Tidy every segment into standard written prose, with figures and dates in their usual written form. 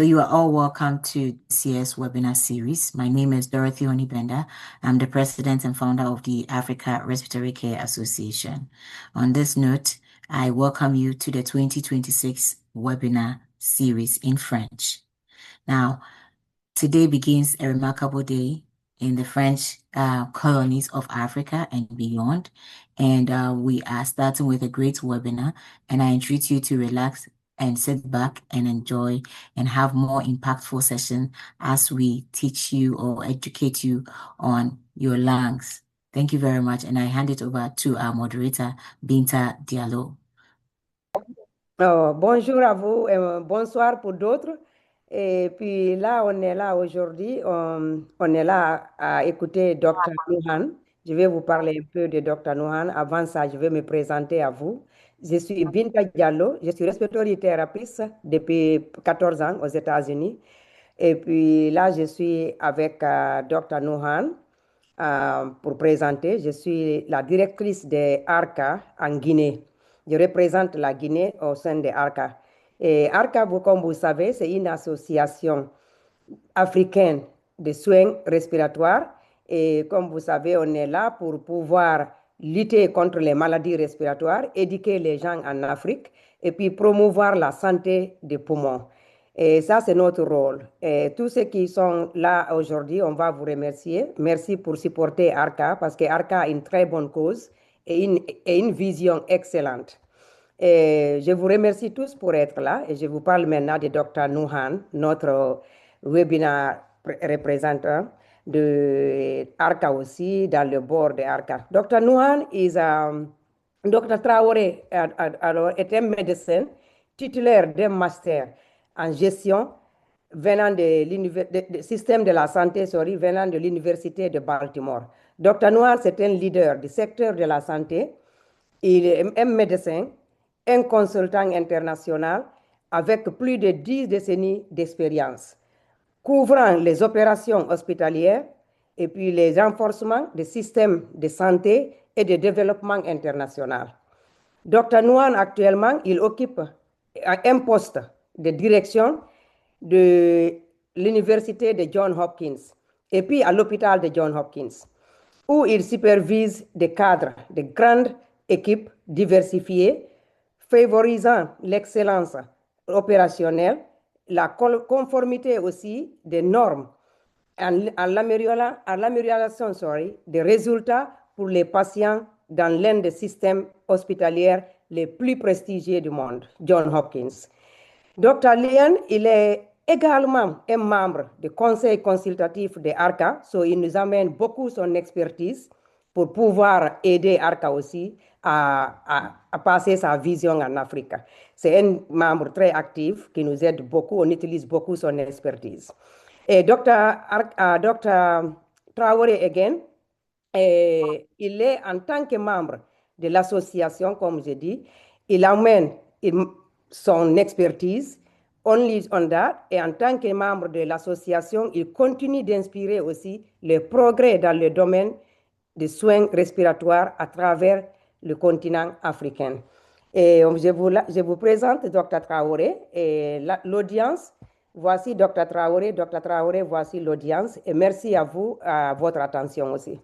So you are all welcome to this year's webinar series. My name is Dorothy Onibenda. I'm the president and founder of the Africa Respiratory Care Association. On this note, I welcome you to the 2026 webinar series in French. Now, today begins a remarkable day in the French colonies of Africa and beyond. And we are starting with a great webinar, and I entreat you to relax and sit back and enjoy and have more impactful session as we teach you or educate you on your lungs. Thank you very much. And I hand it over to our moderator, Binta Diallo. Bonjour à vous et bonsoir pour d'autres. Et puis là, on est là aujourd'hui, on est là à écouter Dr. Nouhan. Je vais vous parler un peu de Dr. Nouhan. Avant ça, je vais me présenter à vous. Je suis Binta Diallo, je suis respiratory therapist depuis 14 ans aux États-Unis. Et puis là, je suis avec Dr. Nouhan pour présenter. Je suis la directrice de ARCA en Guinée. Je représente la Guinée au sein de ARCA. Et ARCA, comme vous savez, c'est une association africaine de soins respiratoires. Et comme vous savez, on est là pour pouvoir lutter contre les maladies respiratoires, éduquer les gens en Afrique et puis promouvoir la santé des poumons. Et ça, c'est notre rôle. Et tous ceux qui sont là aujourd'hui, on va vous remercier. Merci pour supporter ARCA parce que ARCA a une très bonne cause et une vision excellente. Et je vous remercie tous pour être là et je vous parle maintenant de Dr. Nouhan, notre webinaire représentant de ARCA aussi, dans le board de ARCA. Dr. Nouhan Dr. Traoré alors, est un médecin titulaire d'un master en gestion venant du système de la santé, venant de l'Université de Baltimore. Dr. Nouhan, c'est un leader du secteur de la santé. Il est un médecin, un consultant international avec plus de 10 décennies d'expérience, couvrant les opérations hospitalières et puis les renforcements des systèmes de santé et de développement international. Dr. Nouhan, actuellement, il occupe un poste de direction de l'Université de Johns Hopkins et puis à l'hôpital de Johns Hopkins, où il supervise des cadres de grandes équipes diversifiées, favorisant l'excellence opérationnelle, la conformité aussi des normes, à l'amélioration des résultats pour les patients dans l'un des systèmes hospitaliers les plus prestigieux du monde, Johns Hopkins. Dr. Lian, il est également un membre du conseil consultatif de ARCA, il nous amène beaucoup son expertise pour pouvoir aider ARCA aussi à passer sa vision en Afrique. C'est un membre très actif qui nous aide beaucoup, on utilise beaucoup son expertise. Et Dr. Traoré, il est en tant que membre de l'association, comme je dis, il amène son expertise, only on that, et en tant que membre de l'association, il continue d'inspirer aussi les progrès dans le domaine des soins respiratoires à travers le continent africain. Et je vous présente Dr. Traoré et l'audience. Voici Dr. Traoré. Dr. Traoré, voici l'audience. Et merci à vous, à votre attention aussi.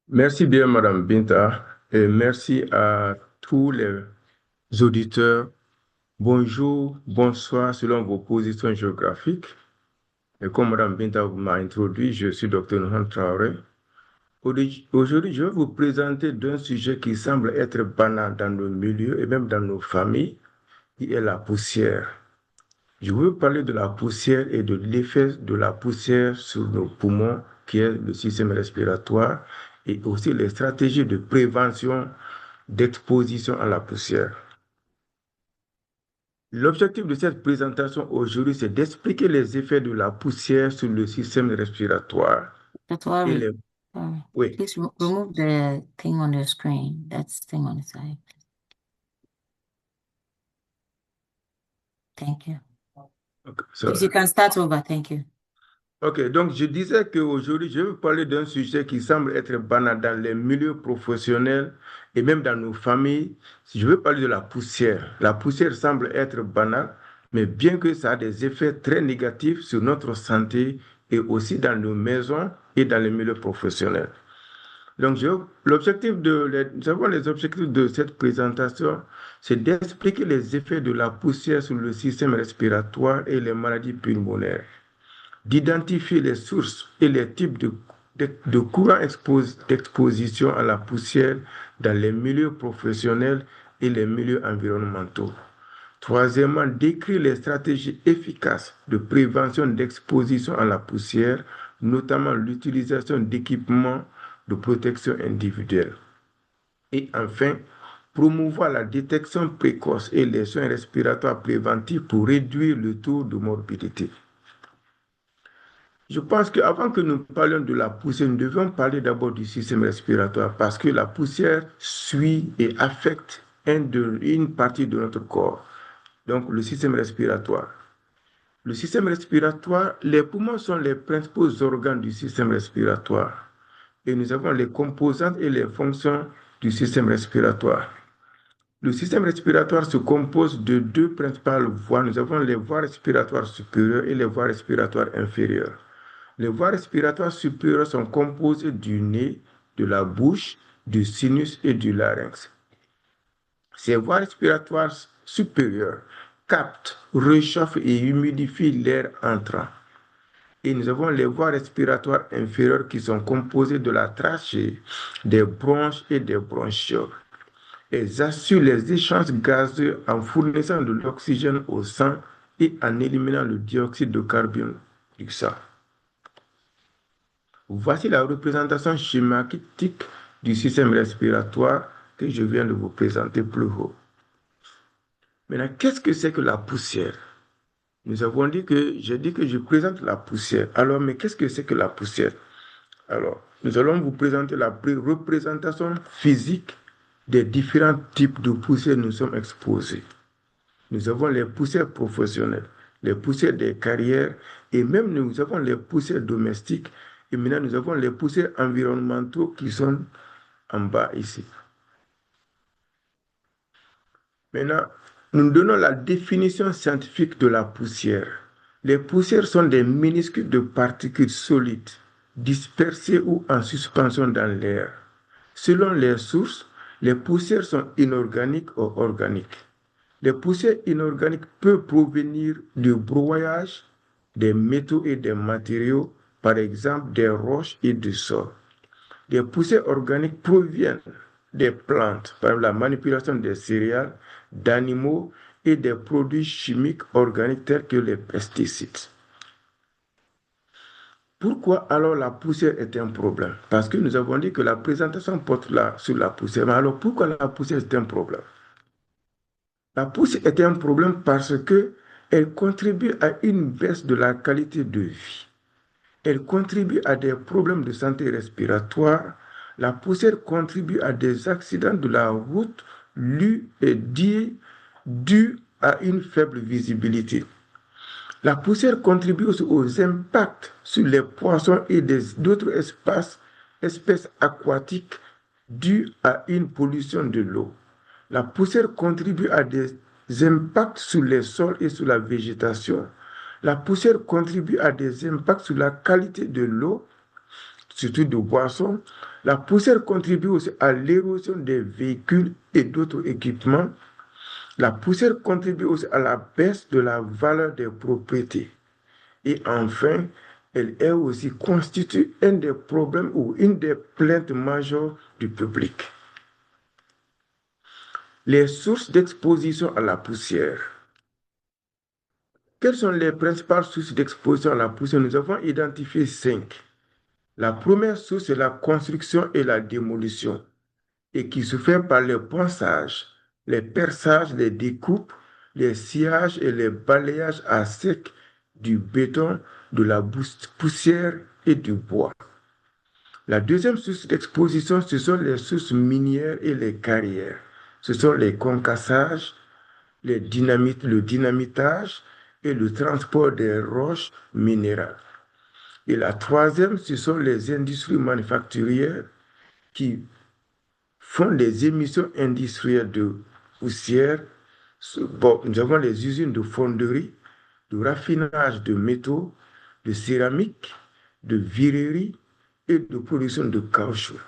Merci bien, Madame Binta, et merci à tous les auditeurs. Bonjour, bonsoir, selon vos positions géographiques. Et comme Madame Binta m'a introduit, je suis Dr. Nouhan Traoré. Aujourd'hui, je vais vous présenter d'un sujet qui semble être banal dans nos milieux et même dans nos familles, qui est la poussière. Je veux parler de la poussière et de l'effet de la poussière sur nos poumons, qui est le système respiratoire, et aussi les stratégies de prévention d'exposition à la poussière. L'objectif de cette présentation aujourd'hui, c'est d'expliquer les effets de la poussière sur le système respiratoire. Oui. Please remove the thing on the screen. That's the thing on the side. Thank you. Okay, Please, you can start over. Thank you. Ok, donc je disais qu'aujourd'hui, je vais vous parler d'un sujet qui semble être banal dans les milieux professionnels et même dans nos familles. Si je veux parler de la poussière semble être banale, mais bien que ça a des effets très négatifs sur notre santé et aussi dans nos maisons et dans les milieux professionnels. Donc, nous avons les objectifs de cette présentation, c'est d'expliquer les effets de la poussière sur le système respiratoire et les maladies pulmonaires, d'identifier les sources et les types de courants d'exposition à la poussière dans les milieux professionnels et les milieux environnementaux. Troisièmement, décrire les stratégies efficaces de prévention d'exposition à la poussière, notamment l'utilisation d'équipements de protection individuelle. Et enfin, promouvoir la détection précoce et les soins respiratoires préventifs pour réduire le taux de morbidité. Je pense qu'avant que nous parlions de la poussière, nous devons parler d'abord du système respiratoire parce que la poussière suit et affecte une partie de notre corps, donc le système respiratoire. Le système respiratoire, les poumons sont les principaux organes du système respiratoire et nous avons les composantes et les fonctions du système respiratoire. Le système respiratoire se compose de deux principales voies. Nous avons les voies respiratoires supérieures et les voies respiratoires inférieures. Les voies respiratoires supérieures sont composées du nez, de la bouche, du sinus et du larynx. Ces voies respiratoires supérieures captent, réchauffent et humidifient l'air entrant. Et nous avons les voies respiratoires inférieures qui sont composées de la trachée, des bronches et des bronchioles. Elles assurent les échanges gazeux en fournissant de l'oxygène au sang et en éliminant le dioxyde de carbone du sang. Voici la représentation schématique du système respiratoire que je viens de vous présenter plus haut. Maintenant, qu'est-ce que c'est que la poussière? J'ai dit que je présente la poussière. Alors, mais qu'est-ce que c'est que la poussière? Alors, nous allons vous présenter la représentation physique des différents types de poussières nous sommes exposés. Nous avons les poussières professionnelles, les poussières des carrières et même nous avons les poussières domestiques. Et maintenant, nous avons les poussières environnementaux qui sont en bas ici. Maintenant, nous donnons la définition scientifique de la poussière. Les poussières sont des minuscules de particules solides, dispersées ou en suspension dans l'air. Selon les sources, les poussières sont inorganiques ou organiques. Les poussières inorganiques peuvent provenir du broyage des métaux et des matériaux, par exemple des roches et du sol. Les poussières organiques proviennent des plantes, par la manipulation des céréales, d'animaux et des produits chimiques organiques tels que les pesticides. Pourquoi alors la poussière est un problème? Parce que nous avons dit que la présentation porte sur la poussière. Mais alors pourquoi la poussière est un problème? La poussière est un problème parce qu'elle contribue à une baisse de la qualité de vie. Elle contribue à des problèmes de santé respiratoire. La poussière contribue à des accidents de la route dus à une faible visibilité. La poussière contribue aussi aux impacts sur les poissons et d'autres espèces aquatiques dus à une pollution de l'eau. La poussière contribue à des impacts sur les sols et sur la végétation. La poussière contribue à des impacts sur la qualité de l'eau, surtout de boissons. La poussière contribue aussi à l'érosion des véhicules et d'autres équipements. La poussière contribue aussi à la baisse de la valeur des propriétés. Et enfin, elle est aussi constitue un des problèmes ou une des plaintes majeures du public. Les sources d'exposition à la poussière. Quelles sont les principales sources d'exposition à la poussière? Nous avons identifié 5. La première source est la construction et la démolition, et qui se fait par le ponçage, les perçages, les découpes, les sciages et les balayages à sec du béton, de la poussière et du bois. La deuxième source d'exposition, ce sont les sources minières et les carrières. Ce sont les concassages, le dynamitage et le transport des roches minérales. Et la troisième, ce sont les industries manufacturières qui font des émissions industrielles de poussière. Bon, nous avons les usines de fonderie, de raffinage de métaux, de céramique, de verrerie et de production de caoutchouc.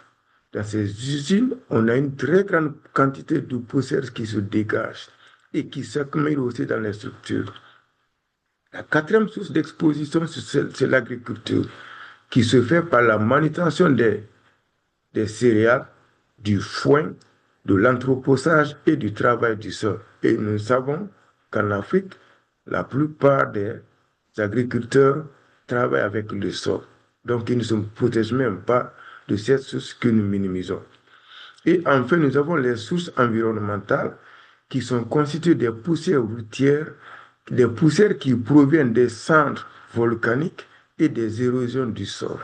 Dans ces usines, on a une très grande quantité de poussière qui se dégage et qui s'accumule aussi dans les structures. La quatrième source d'exposition, c'est l'agriculture, qui se fait par la manutention des céréales, du foin, de l'anthropophage et du travail du sol. Et nous savons qu'en Afrique, la plupart des agriculteurs travaillent avec le sol. Donc, ils ne se protègent même pas de cette source que nous minimisons. Et enfin, nous avons les sources environnementales qui sont constituées des poussières routières, des poussières qui proviennent des cendres volcaniques et des érosions du sol.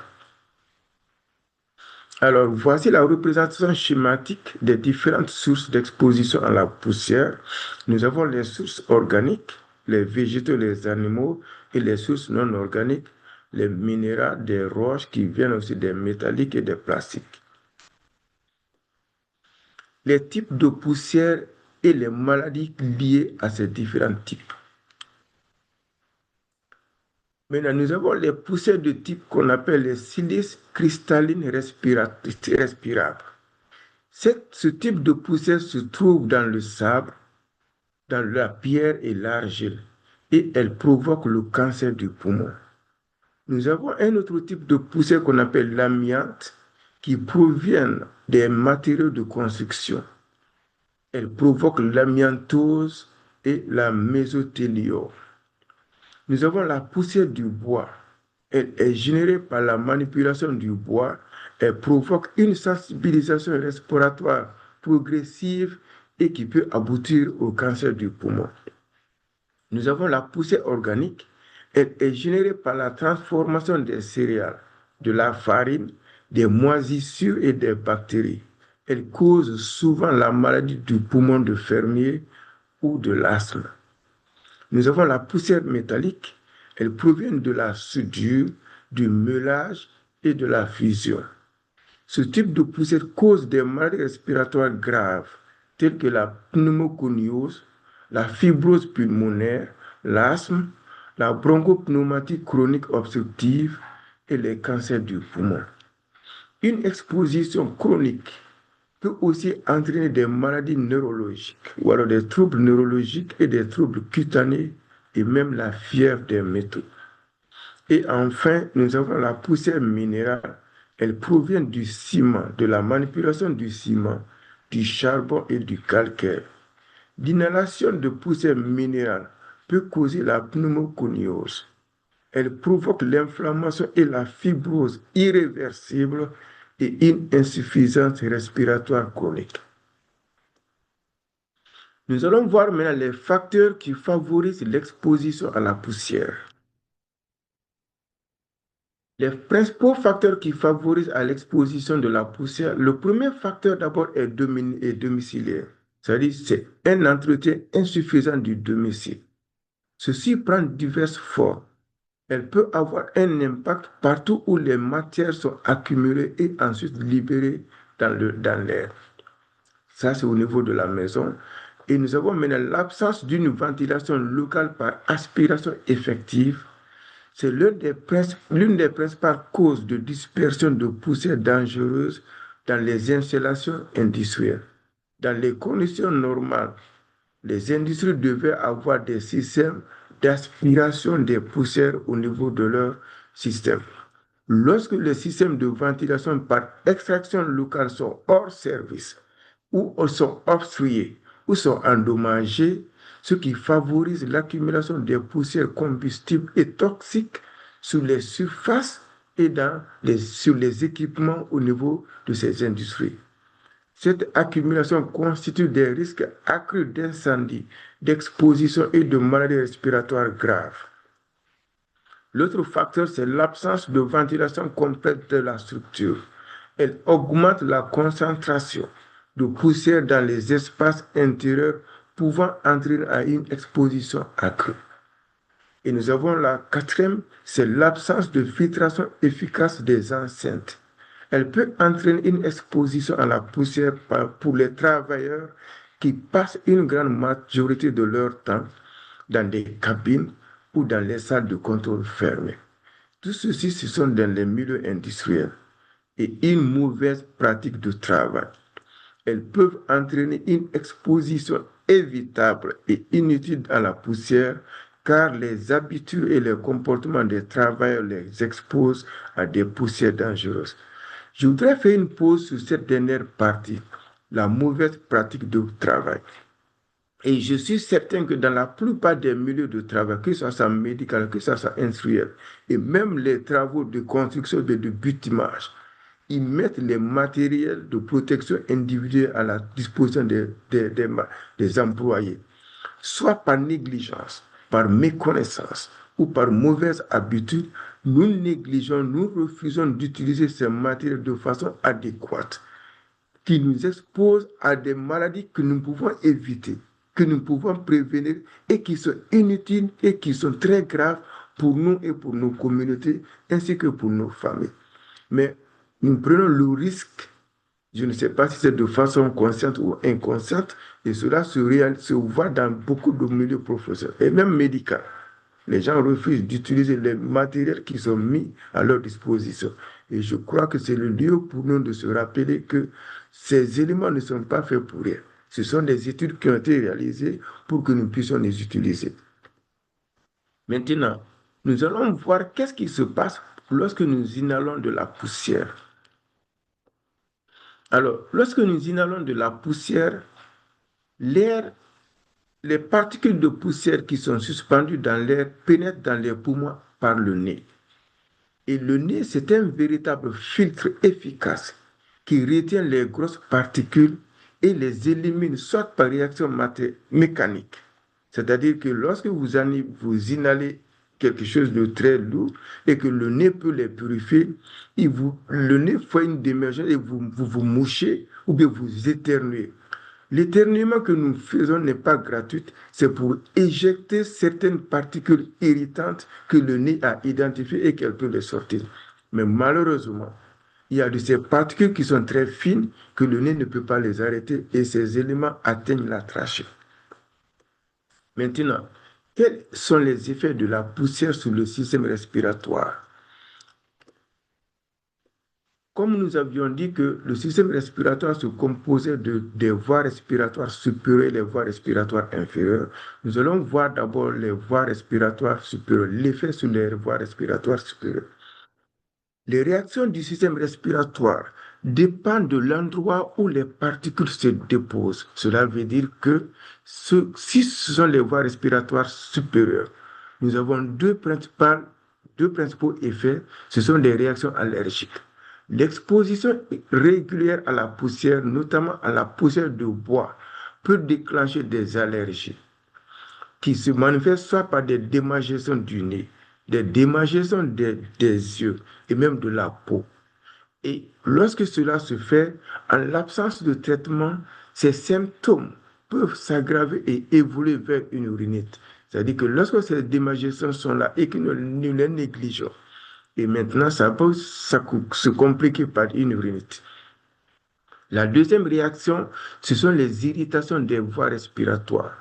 Alors, voici la représentation schématique des différentes sources d'exposition à la poussière. Nous avons les sources organiques, les végétaux, les animaux, et les sources non organiques, les minéraux, des roches qui viennent aussi des métalliques et des plastiques. Les types de poussière et les maladies liées à ces différents types. Maintenant, nous avons les poussières de type qu'on appelle les silices cristallines respirables. Ce type de poussière se trouve dans le sable, dans la pierre et l'argile, et elle provoque le cancer du poumon. Nous avons un autre type de poussière qu'on appelle l'amiante, qui provient des matériaux de construction. Elle provoque l'amiantose et la mésothéliome. Nous avons la poussière du bois. Elle est générée par la manipulation du bois. Elle provoque une sensibilisation respiratoire progressive et qui peut aboutir au cancer du poumon. Nous avons la poussière organique. Elle est générée par la transformation des céréales, de la farine, des moisissures et des bactéries. Elle cause souvent la maladie du poumon de fermier ou de l'asthme. Nous avons la poussière métallique. Elle provient de la soudure, du meulage et de la fusion. Ce type de poussière cause des maladies respiratoires graves, telles que la pneumoconiose, la fibrose pulmonaire, l'asthme, la bronchopneumonie chronique obstructive et les cancers du poumon. Une exposition chronique peut aussi entraîner des maladies neurologiques, ou alors des troubles neurologiques et des troubles cutanés, et même la fièvre des métaux. Et enfin, nous avons la poussière minérale. Elle provient du ciment, de la manipulation du ciment, du charbon et du calcaire. L'inhalation de poussière minérale peut causer la pneumoconiose. Elle provoque l'inflammation et la fibrose irréversible et une insuffisance respiratoire chronique. Nous allons voir maintenant les facteurs qui favorisent l'exposition à la poussière. Les principaux facteurs qui favorisent à l'exposition de la poussière, le premier facteur d'abord est domiciliaire, c'est-à-dire c'est un entretien insuffisant du domicile. Ceci prend diverses formes. Elle peut avoir un impact partout où les matières sont accumulées et ensuite libérées dans l'air. Ça, c'est au niveau de la maison. Et nous avons maintenant l'absence d'une ventilation locale par aspiration effective. C'est l'une des principales causes de dispersion de poussière dangereuse dans les installations industrielles. Dans les conditions normales, les industries devaient avoir des systèmes d'aspiration des poussières au niveau de leur système. Lorsque les systèmes de ventilation par extraction locale sont hors service, ou sont obstrués, ou sont endommagés, ce qui favorise l'accumulation des poussières combustibles et toxiques sur les surfaces et sur les équipements au niveau de ces industries. Cette accumulation constitue des risques accrus d'incendie, d'exposition et de maladies respiratoires graves. L'autre facteur, c'est l'absence de ventilation complète de la structure. Elle augmente la concentration de poussière dans les espaces intérieurs, pouvant entraîner à une exposition accrue. Et nous avons la quatrième, c'est l'absence de filtration efficace des enceintes. Elle peut entraîner une exposition à la poussière pour les travailleurs qui passent une grande majorité de leur temps dans des cabines ou dans les salles de contrôle fermées. Tout ceci, ce sont dans les milieux industriels et une mauvaise pratique de travail. Elles peuvent entraîner une exposition évitable et inutile à la poussière car les habitudes et les comportements des travailleurs les exposent à des poussières dangereuses. Je voudrais faire une pause sur cette dernière partie, la mauvaise pratique de travail. Et je suis certain que dans la plupart des milieux de travail, que ce soit médical, que ce soit industriel, et même les travaux de construction et de bâtiments, ils mettent les matériels de protection individuelle à la disposition des employés, soit par négligence, par méconnaissance ou par mauvaise habitude. Nous négligeons, nous refusons d'utiliser ces matériels de façon adéquate, qui nous exposent à des maladies que nous pouvons éviter, que nous pouvons prévenir et qui sont inutiles et qui sont très graves pour nous et pour nos communautés ainsi que pour nos familles. Mais nous prenons le risque, je ne sais pas si c'est de façon consciente ou inconsciente, et cela se voit dans beaucoup de milieux professionnels et même médicaux. Les gens refusent d'utiliser les matériels qui sont mis à leur disposition. Et je crois que c'est le lieu pour nous de se rappeler que ces éléments ne sont pas faits pour rien. Ce sont des études qui ont été réalisées pour que nous puissions les utiliser. Maintenant, nous allons voir qu'est-ce qui se passe lorsque nous inhalons de la poussière. Alors, lorsque nous inhalons de la poussière, l'air, les particules de poussière qui sont suspendues dans l'air pénètrent dans les poumons par le nez. Et le nez, c'est un véritable filtre efficace qui retient les grosses particules et les élimine soit par réaction mécanique. C'est-à-dire que lorsque vous inhalez quelque chose de très lourd et que le nez peut les purifier, le nez fait une démergence et vous mouchez ou bien vous éternuez. L'éternuement que nous faisons n'est pas gratuit, c'est pour éjecter certaines particules irritantes que le nez a identifiées et qu'elle peut les sortir. Mais malheureusement, il y a de ces particules qui sont très fines que le nez ne peut pas les arrêter et ces éléments atteignent la trachée. Maintenant, quels sont les effets de la poussière sur le système respiratoire? Comme nous avions dit que le système respiratoire se composait des voies respiratoires supérieures et les voies respiratoires inférieures, nous allons voir d'abord les voies respiratoires supérieures, l'effet sur les voies respiratoires supérieures. Les réactions du système respiratoire dépendent de l'endroit où les particules se déposent. Cela veut dire que si ce sont les voies respiratoires supérieures, nous avons deux principaux effets, ce sont des réactions allergiques. L'exposition régulière à la poussière, notamment à la poussière de bois, peut déclencher des allergies qui se manifestent soit par des démangeaisons du nez, des démangeaisons des yeux et même de la peau. Et lorsque cela se fait, en l'absence de traitement, ces symptômes peuvent s'aggraver et évoluer vers une urinite. C'est-à-dire que lorsque ces démangeaisons sont là et que nous les négligeons, et maintenant, ça peut se compliquer par une urinite. La deuxième réaction, ce sont les irritations des voies respiratoires.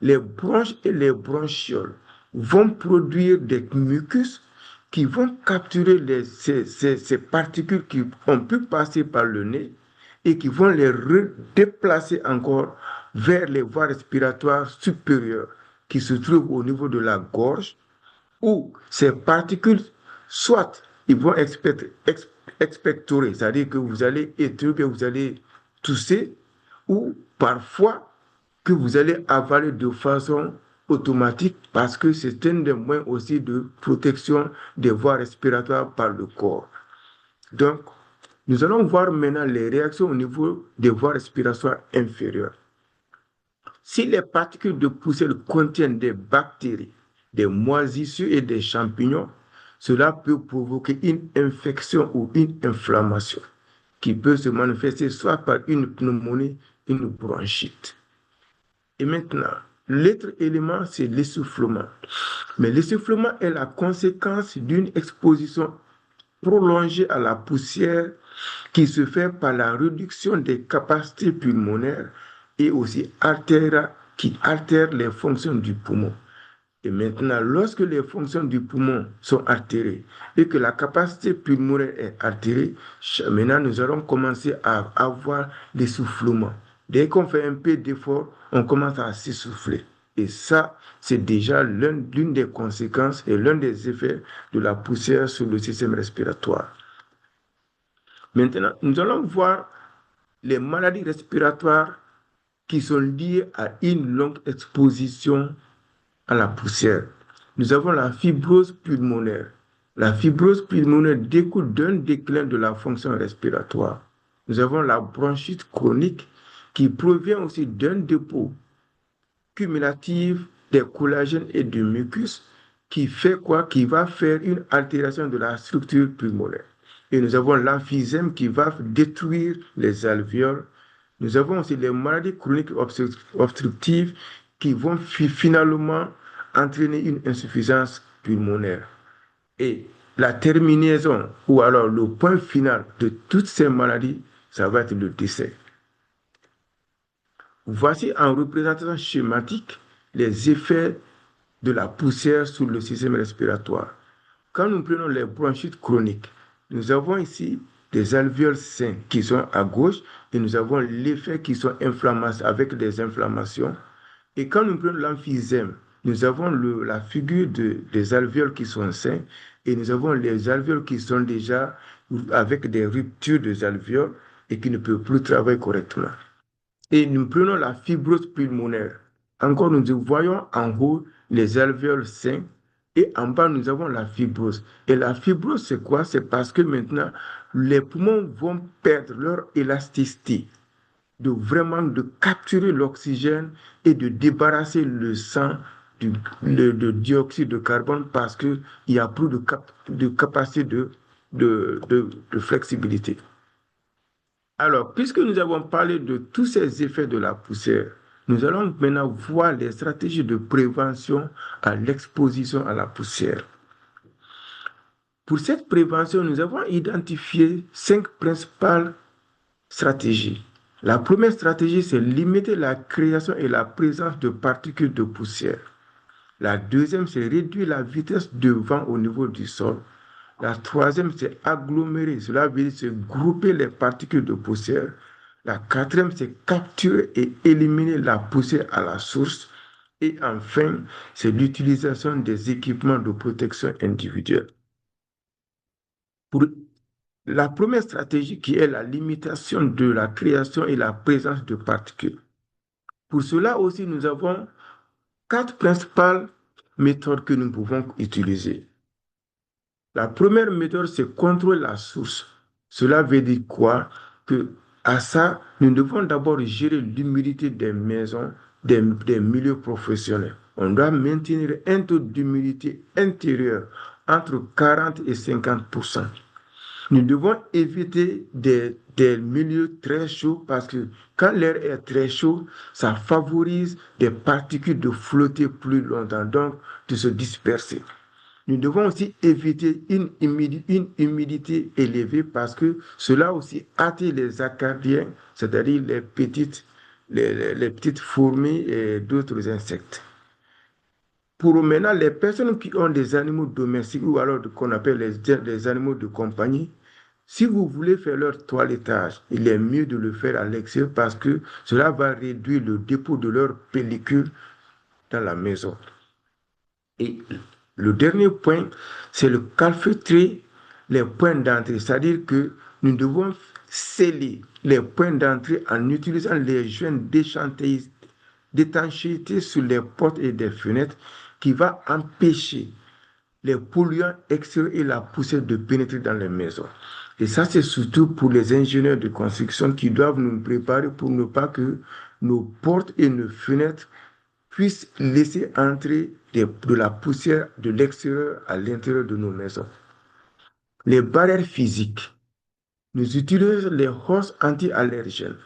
Les bronches et les bronchioles vont produire des mucus qui vont capturer ces particules qui ont pu passer par le nez et qui vont les redéplacer encore vers les voies respiratoires supérieures qui se trouvent au niveau de la gorge, où ces particules soit ils vont expectorer, c'est-à-dire que vous allez éternuer, que vous allez tousser, ou parfois que vous allez avaler de façon automatique parce que c'est un des moyens aussi de protection des voies respiratoires par le corps. Donc, nous allons voir maintenant les réactions au niveau des voies respiratoires inférieures. Si les particules de poussière contiennent des bactéries, des moisissures et des champignons, cela peut provoquer une infection ou une inflammation qui peut se manifester soit par une pneumonie, une bronchite. Et maintenant, L'autre élément, c'est l'essoufflement. Mais l'essoufflement est la conséquence d'une exposition prolongée à la poussière qui se fait par la réduction des capacités pulmonaires et aussi qui altère les fonctions du poumon. Et maintenant, lorsque les fonctions du poumon sont altérées et que la capacité pulmonaire est altérée, maintenant nous allons commencer à avoir l'essoufflement. Dès qu'on fait un peu d'effort, on commence à s'essouffler. Et ça, c'est déjà l'une des conséquences et l'un des effets de la poussière sur le système respiratoire. Maintenant, nous allons voir les maladies respiratoires qui sont liées à une longue exposition à la poussière. Nous avons la fibrose pulmonaire. La fibrose pulmonaire découle d'un déclin de la fonction respiratoire. Nous avons la bronchite chronique qui provient aussi d'un dépôt cumulatif des collagènes et du mucus qui fait quoi? Qui va faire une altération de la structure pulmonaire. Et nous avons l'emphysème qui va détruire les alvéoles. Nous avons aussi les maladies chroniques obstructives qui vont finalement entraîner une insuffisance pulmonaire. Et la terminaison, ou alors le point final de toutes ces maladies, ça va être le décès. Voici en représentation schématique les effets de la poussière sur le système respiratoire. Quand nous prenons les bronchites chroniques, nous avons ici des alvéoles sains qui sont à gauche et nous avons l'effet qui sont avec des inflammations. Et quand nous prenons l'emphysème, nous avons la figure des alvéoles qui sont sains et nous avons les alvéoles qui sont déjà avec des ruptures des alvéoles et qui ne peuvent plus travailler correctement. Et nous prenons la fibrose pulmonaire. Encore, nous voyons en haut les alvéoles sains et en bas, nous avons la fibrose. Et la fibrose, c'est quoi? C'est parce que maintenant, les poumons vont perdre leur élasticité de capturer l'oxygène et de débarrasser le sang de dioxyde de carbone parce qu'il n'y a plus de capacité de flexibilité. Alors, puisque nous avons parlé de tous ces effets de la poussière, nous allons maintenant voir les stratégies de prévention à l'exposition à la poussière. Pour cette prévention, nous avons identifié 5 principales stratégies. La première stratégie, c'est limiter la création et la présence de particules de poussière. La deuxième, c'est réduire la vitesse de vent au niveau du sol. La troisième, c'est agglomérer. Cela veut dire c'est grouper les particules de poussière. La quatrième, c'est capturer et éliminer la poussière à la source. Et enfin, c'est l'utilisation des équipements de protection individuelle. Pour la première stratégie qui est la limitation de la création et la présence de particules. Pour cela aussi, nous avons 4 principales méthodes que nous pouvons utiliser. La première méthode, c'est contrôler la source. Cela veut dire quoi? Que à ça, nous devons d'abord gérer l'humidité des maisons, des milieux professionnels. On doit maintenir un taux d'humidité intérieure entre 40 et 50%. Nous devons éviter des milieux très chauds parce que quand l'air est très chaud, ça favorise des particules de flotter plus longtemps, donc de se disperser. Nous devons aussi éviter une humidité élevée parce que cela aussi attire les acardiens, c'est-à-dire les petites fourmis et d'autres insectes. Pour maintenant, les personnes qui ont des animaux domestiques ou alors qu'on appelle les animaux de compagnie, si vous voulez faire leur toilettage, il est mieux de le faire à l'extérieur parce que cela va réduire le dépôt de leur pellicule dans la maison. Et le dernier point, c'est le calfeutrer les points d'entrée, c'est-à-dire que nous devons sceller les points d'entrée en utilisant les joints d'étanchéité sur les portes et des fenêtres qui va empêcher les polluants extérieurs et la poussière de pénétrer dans les maisons. Et ça, c'est surtout pour les ingénieurs de construction qui doivent nous préparer pour ne pas que nos portes et nos fenêtres puissent laisser entrer de la poussière de l'extérieur à l'intérieur de nos maisons. Les barrières physiques. Nous utilisons les hosses anti-allergènes.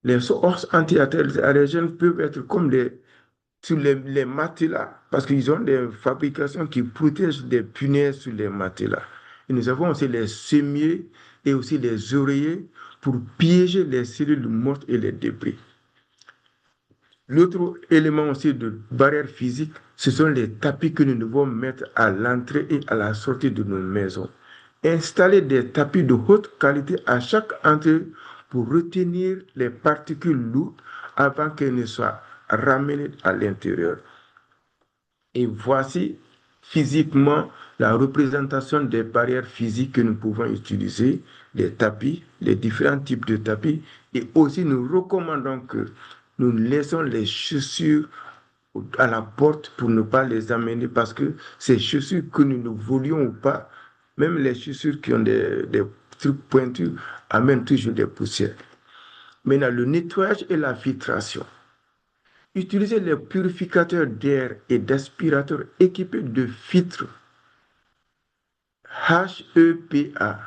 Les hosses anti-allergènes peuvent être comme sur les matelas, parce qu'ils ont des fabrications qui protègent des punaises sur les matelas. Et nous avons aussi les cimiers et aussi les oreillers pour piéger les cellules mortes et les débris. L'autre élément aussi de barrière physique, ce sont les tapis que nous devons mettre à l'entrée et à la sortie de nos maisons. Installer des tapis de haute qualité à chaque entrée pour retenir les particules lourdes avant qu'elles ne soient ramenées à l'intérieur. Et voici physiquement la représentation des barrières physiques que nous pouvons utiliser, les tapis, les différents types de tapis. Et aussi, nous recommandons que nous laissons les chaussures à la porte pour ne pas les amener parce que ces chaussures que nous ne voulions ou pas, même les chaussures qui ont des trucs pointus, amènent toujours des poussières. Maintenant, le nettoyage et la filtration. Utilisez les purificateurs d'air et d'aspirateurs équipés de filtres HEPA.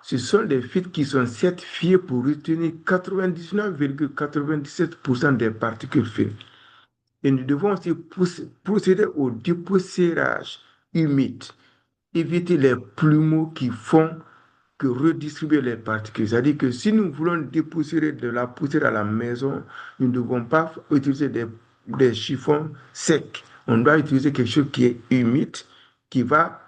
Ce sont des filtres qui sont certifiés pour retenir 99,97% des particules fines. Et nous devons aussi procéder au dépoussiérage humide. Éviter les plumeaux qui font que redistribuer les particules. C'est-à-dire que si nous voulons dépoussiérer de la poussière à la maison, nous ne devons pas utiliser des chiffons secs. On doit utiliser quelque chose qui est humide, qui va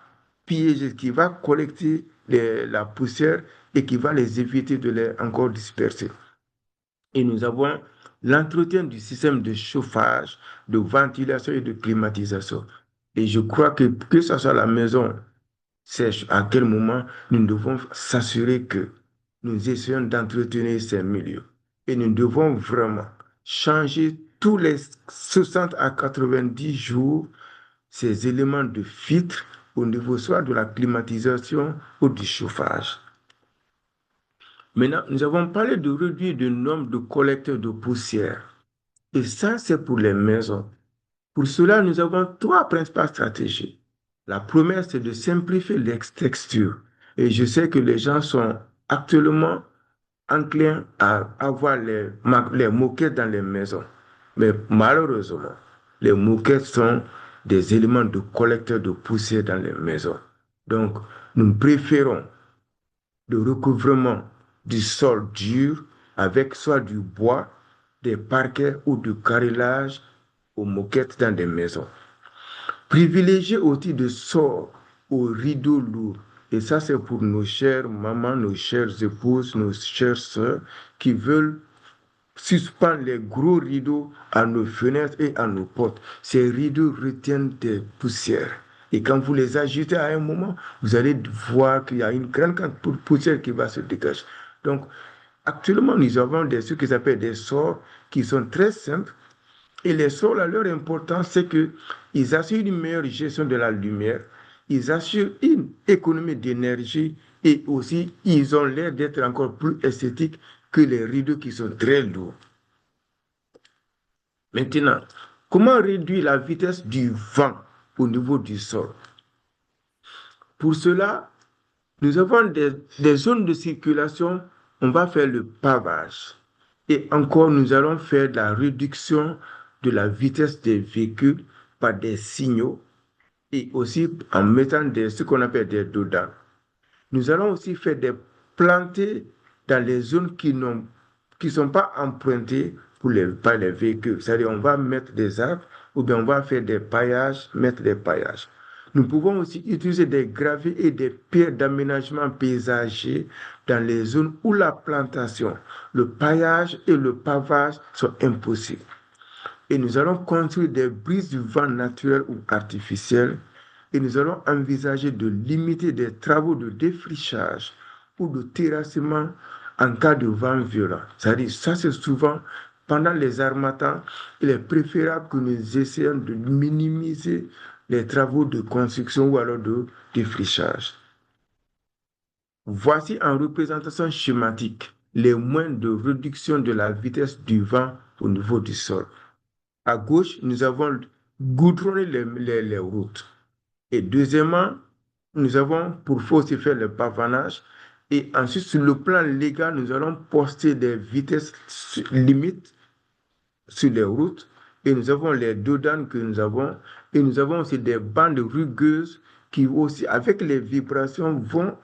piéger, qui va collecter la poussière et qui va les éviter de les encore disperser. Et nous avons l'entretien du système de chauffage, de ventilation et de climatisation. Et je crois que ce soit la maison sèche, à quel moment nous devons s'assurer que nous essayons d'entretenir ces milieux. Et nous devons vraiment changer tous les 60 à 90 jours ces éléments de filtre au niveau soit de la climatisation ou du chauffage. Maintenant, nous avons parlé de réduire le nombre de collecteurs de poussière. Et ça, c'est pour les maisons. Pour cela, nous avons 3 principales stratégies. La première, c'est de simplifier les textures. Et je sais que les gens sont actuellement enclins à avoir les moquettes dans les maisons. Mais malheureusement, les moquettes sont des éléments de collecteurs de poussière dans les maisons. Donc, nous préférons le recouvrement du sol dur avec soit du bois, des parquets ou du carrelage aux moquettes dans des maisons. Privilégier aussi de sorts aux rideaux lourds. Et ça, c'est pour nos chères mamans, nos chères épouses, nos chères sœurs qui veulent suspendre les gros rideaux à nos fenêtres et à nos portes. Ces rideaux retiennent des poussières. Et quand vous les agitez à un moment, vous allez voir qu'il y a une grande quantité de poussière qui va se dégager. Donc, actuellement, nous avons ce qu'ils appellent des sorts qui sont très simples. Et les sorts, leur importance, c'est qu'ils assurent une meilleure gestion de la lumière, ils assurent une économie d'énergie et aussi, ils ont l'air d'être encore plus esthétiques que les rideaux qui sont très lourds. Maintenant, comment réduire la vitesse du vent au niveau du sol? Pour cela, nous avons des zones de circulation, on va faire le pavage. Et encore, nous allons faire la réduction de la vitesse des véhicules par des signaux et aussi en mettant ce qu'on appelle des dodans. Nous allons aussi faire des plantés dans les zones qui ne sont pas empruntées par les véhicules. C'est-à-dire on va mettre des arbres ou bien on va faire des paillages, mettre des paillages. Nous pouvons aussi utiliser des gravats et des pierres d'aménagement paysager dans les zones où la plantation, le paillage et le pavage sont impossibles. Et nous allons construire des brises du vent naturel ou artificiel et nous allons envisager de limiter des travaux de défrichage ou de terrassement en cas de vent violent. C'est-à-dire, ça c'est souvent pendant les harmattan, il est préférable que nous essayions de minimiser les travaux de construction ou alors de défrichage. Voici en représentation schématique les moyens de réduction de la vitesse du vent au niveau du sol. À gauche, nous avons goudronné les routes. Et deuxièmement, nous avons pour aussi faire le pavage. Et ensuite, sur le plan légal, nous allons poster des vitesses limites sur les routes et nous avons les dodanes que nous avons, et nous avons aussi des bandes rugueuses qui aussi, avec les vibrations, vont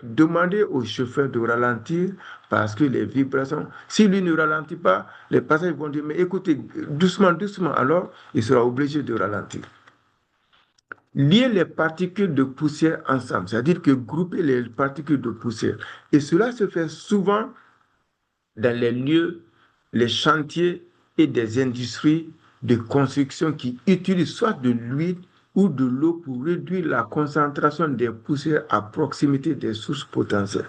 demander au chauffeur de ralentir parce que les vibrations, si lui ne ralentit pas, les passagers vont dire, mais écoutez, doucement, doucement, alors il sera obligé de ralentir. Lier les particules de poussière ensemble, c'est-à-dire que grouper les particules de poussière. Et cela se fait souvent dans les lieux, les chantiers et des industries de construction qui utilisent soit de l'huile ou de l'eau pour réduire la concentration des poussières à proximité des sources potentielles.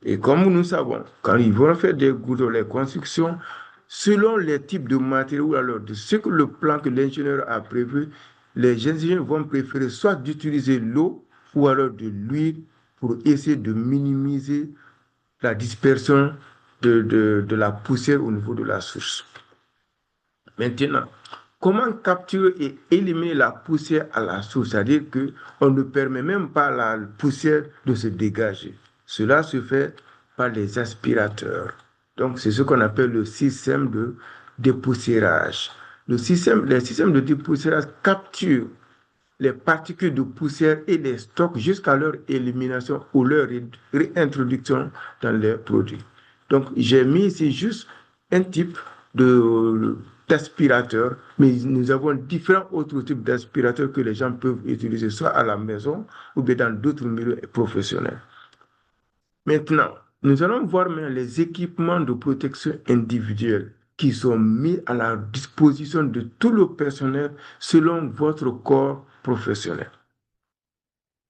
Et comme nous savons, quand ils vont faire des goudrons, les constructions, selon les types de matériaux, alors de ce que le plan que l'ingénieur a prévu, les ingénieurs vont préférer soit d'utiliser l'eau ou alors de l'huile pour essayer de minimiser la dispersion de la poussière au niveau de la source. Maintenant, comment capturer et éliminer la poussière à la source? C'est-à-dire qu'on ne permet même pas à la poussière de se dégager. Cela se fait par les aspirateurs. Donc, c'est ce qu'on appelle le système de dépoussiérage. Les systèmes de dépoussiérage capturent les particules de poussière et les stockent jusqu'à leur élimination ou leur réintroduction dans les produits. Donc, j'ai mis ici juste un type d'aspirateur, mais nous avons différents autres types d'aspirateurs que les gens peuvent utiliser, soit à la maison ou bien dans d'autres milieux professionnels. Maintenant, nous allons voir maintenant les équipements de protection individuelle qui sont mis à la disposition de tout le personnel selon votre corps professionnel.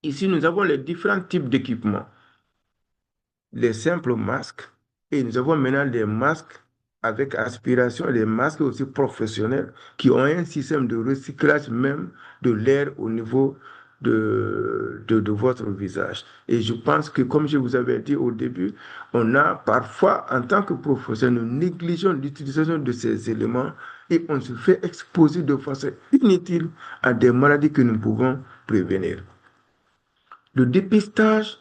Ici, nous avons les différents types d'équipements. Les simples masques, et nous avons maintenant des masques avec aspiration, les masques aussi professionnels qui ont un système de recyclage même de l'air au niveau de votre visage. Et je pense que, comme je vous avais dit au début, on a parfois, en tant que professionnel, nous négligeons l'utilisation de ces éléments et on se fait exposer de façon inutile à des maladies que nous pouvons prévenir. Le dépistage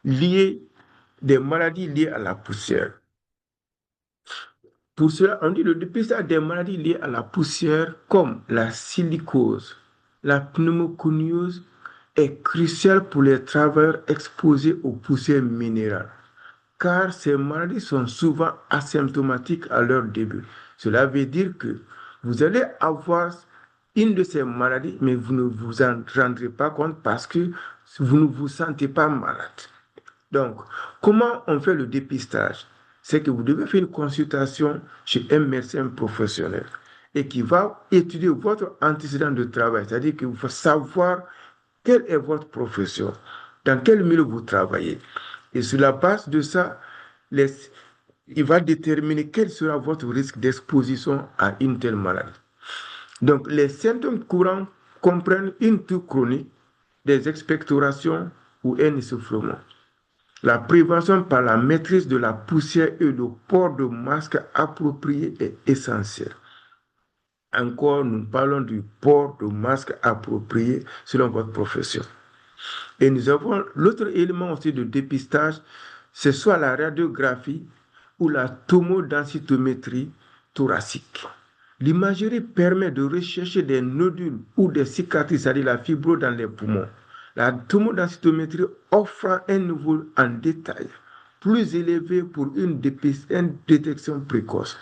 des maladies liées à la poussière. Pour cela, on dit le dépistage des maladies liées à la poussière, comme la silicose, la pneumoconiose, est crucial pour les travailleurs exposés aux poussières minérales, car ces maladies sont souvent asymptomatiques à leur début. Cela veut dire que vous allez avoir une de ces maladies, mais vous ne vous en rendrez pas compte parce que vous ne vous sentez pas malade. Donc, comment on fait le dépistage? C'est que vous devez faire une consultation chez un médecin professionnel et qui va étudier votre antécédent de travail, c'est-à-dire qu'il faut savoir quelle est votre profession, dans quel milieu vous travaillez. Et sur la base de ça, il va déterminer quel sera votre risque d'exposition à une telle maladie. Donc, les symptômes courants comprennent une toux chronique, des expectorations ou un essoufflement. La prévention par la maîtrise de la poussière et le port de masques appropriés est essentiel. Encore, nous parlons du port de masques appropriés selon votre profession. Et nous avons l'autre élément aussi de dépistage, c'est soit la radiographie ou la tomodensitométrie thoracique. L'imagerie permet de rechercher des nodules ou des cicatrices, c'est-à-dire la fibrose dans les poumons. La tomodensitométrie offre un niveau en détail plus élevé pour une détection précoce.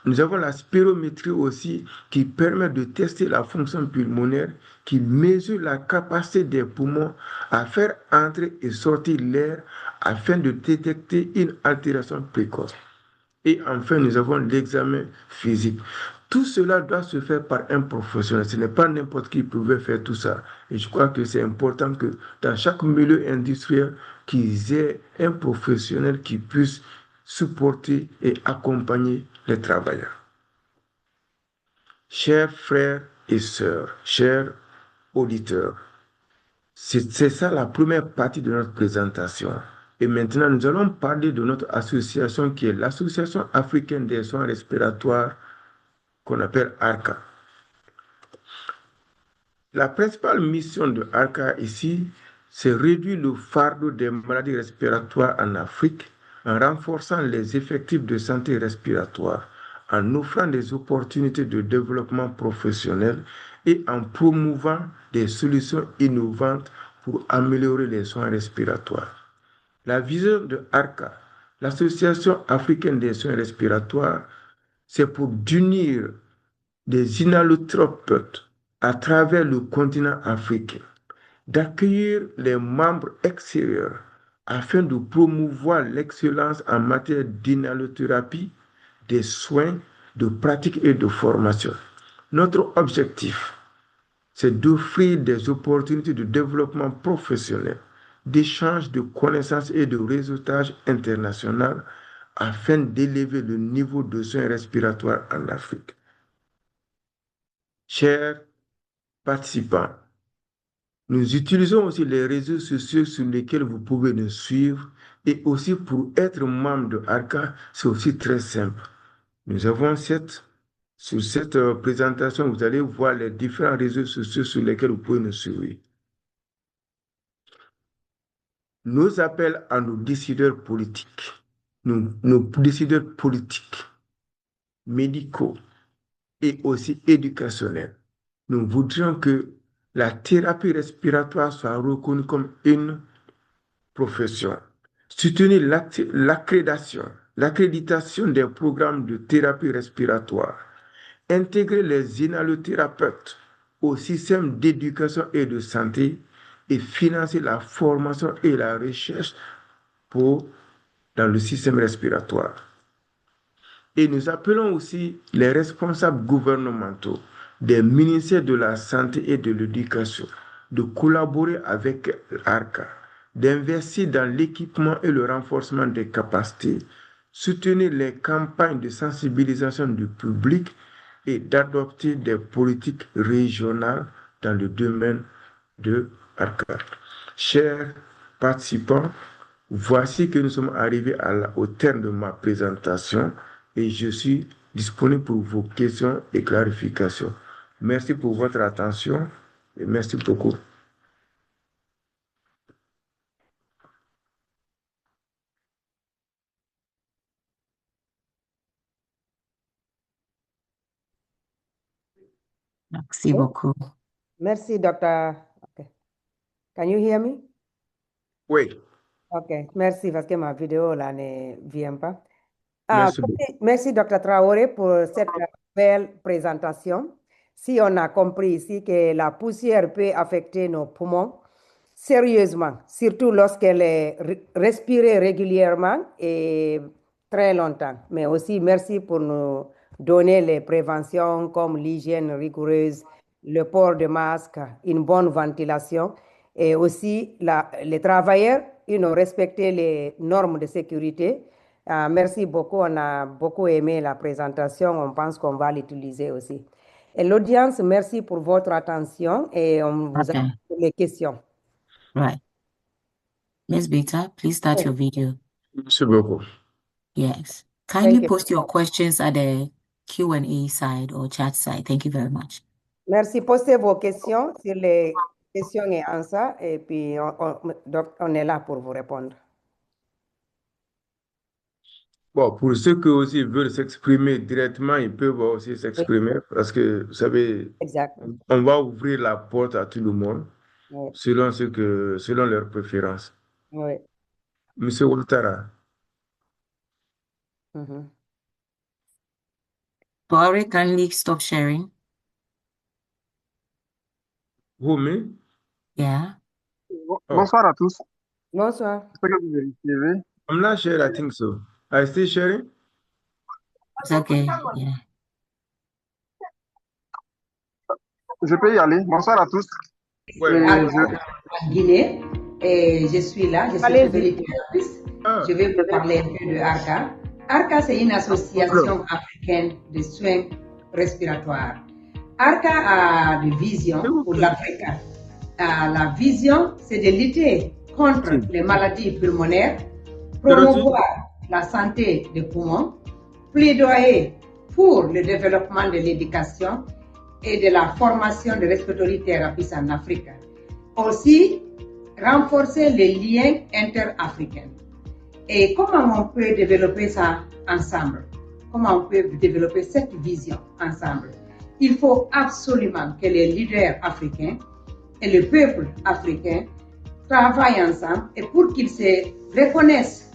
Nous avons la spirométrie aussi qui permet de tester la fonction pulmonaire, qui mesure la capacité des poumons à faire entrer et sortir l'air afin de détecter une altération précoce. Et enfin, nous avons l'examen physique. Tout cela doit se faire par un professionnel. Ce n'est pas n'importe qui pouvait faire tout ça. Et je crois que c'est important que dans chaque milieu industriel, qu'ils aient un professionnel qui puisse supporter et accompagner les travailleurs. Chers frères et sœurs, chers auditeurs, c'est ça la première partie de notre présentation. Et maintenant, nous allons parler de notre association qui est l'Association africaine des soins respiratoires qu'on appelle ARCA. La principale mission de ARCA ici, c'est réduire le fardeau des maladies respiratoires en Afrique en renforçant les effectifs de santé respiratoire, en offrant des opportunités de développement professionnel et en promouvant des solutions innovantes pour améliorer les soins respiratoires. La vision de ARCA, l'Association africaine des soins respiratoires, c'est pour d'unir des inhalothérapeutes à travers le continent africain, d'accueillir les membres extérieurs afin de promouvoir l'excellence en matière d'inhalothérapie, des soins, de pratique et de formation. Notre objectif, c'est d'offrir des opportunités de développement professionnel, d'échange de connaissances et de réseautage international afin d'élever le niveau de soins respiratoires en Afrique. Chers participants, nous utilisons aussi les réseaux sociaux sur lesquels vous pouvez nous suivre et aussi pour être membre de ARCA, c'est aussi très simple. Nous avons sur cette présentation, vous allez voir les différents réseaux sociaux sur lesquels vous pouvez nous suivre. Nos appels à nos décideurs politiques, nos décideurs politiques, médicaux et aussi éducationnels. Nous voudrions que la thérapie respiratoire soit reconnue comme une profession. Soutenir l'accréditation des programmes de thérapie respiratoire. Intégrer les inhalothérapeutes au système d'éducation et de santé et financer la formation et la recherche dans le système respiratoire. Et nous appelons aussi les responsables gouvernementaux des ministères de la Santé et de l'Éducation de collaborer avec ARCA, d'investir dans l'équipement et le renforcement des capacités, soutenir les campagnes de sensibilisation du public et d'adopter des politiques régionales dans le domaine de ARCA. Chers participants, voici que nous sommes arrivés au terme de ma présentation et je suis disponible pour vos questions et clarifications. Merci pour votre attention et merci beaucoup. Merci beaucoup. Merci, Docteur. Okay. Can you hear me? Oui. Ok, merci parce que ma vidéo là ne vient pas. Merci beaucoup. Merci, Dr. Traoré, pour cette belle présentation. Si on a compris ici que la poussière peut affecter nos poumons sérieusement, surtout lorsqu'elle est respirée régulièrement et très longtemps. Mais aussi, merci pour nous donner les préventions comme l'hygiène rigoureuse, le port de masque, une bonne ventilation et aussi les travailleurs, ils ont respecté les normes de sécurité. Merci beaucoup, on a beaucoup aimé la présentation, on pense qu'on va l'utiliser aussi. Et l'audience, merci pour votre attention et on vous a les questions. Right. Ms. Beta, please start your video. Merci beaucoup. Yes. Kindly post your questions at the Q&A side or chat side. Thank you very much. Merci. Postez vos questions sur les questions et answers et puis on est là pour vous répondre. Bon, pour ceux qui aussi veulent s'exprimer directement, ils peuvent aussi s'exprimer parce que, vous savez, on va ouvrir la porte à tout le monde selon leurs préférences. Oui. Monsieur Ouattara. Tori, kindly stop sharing. Who, me? Yeah. Bonsoir à tous. Bonsoir. J'espère que vous avez suivi. I'm not sure, I think so. Are you still sharing? It's okay, yeah. Je peux y aller. Bonsoir à tous. En Guinée, et je suis là, je suis thérapeute. Je vais vous parler un peu de ARCA. ARCA, c'est une association africaine de soins respiratoires. ARCA a des visions pour l'Afrique. La vision, c'est de lutter contre les maladies pulmonaires, promouvoir la santé des poumons, plaidoyer pour le développement de l'éducation et de la formation de respiratory therapies en Afrique. Aussi, renforcer les liens interafricains. Et comment on peut développer ça ensemble? comment on peut développer cette vision ensemble. Il faut absolument que les leaders africains et le peuple africain travaillent ensemble et pour qu'ils se reconnaissent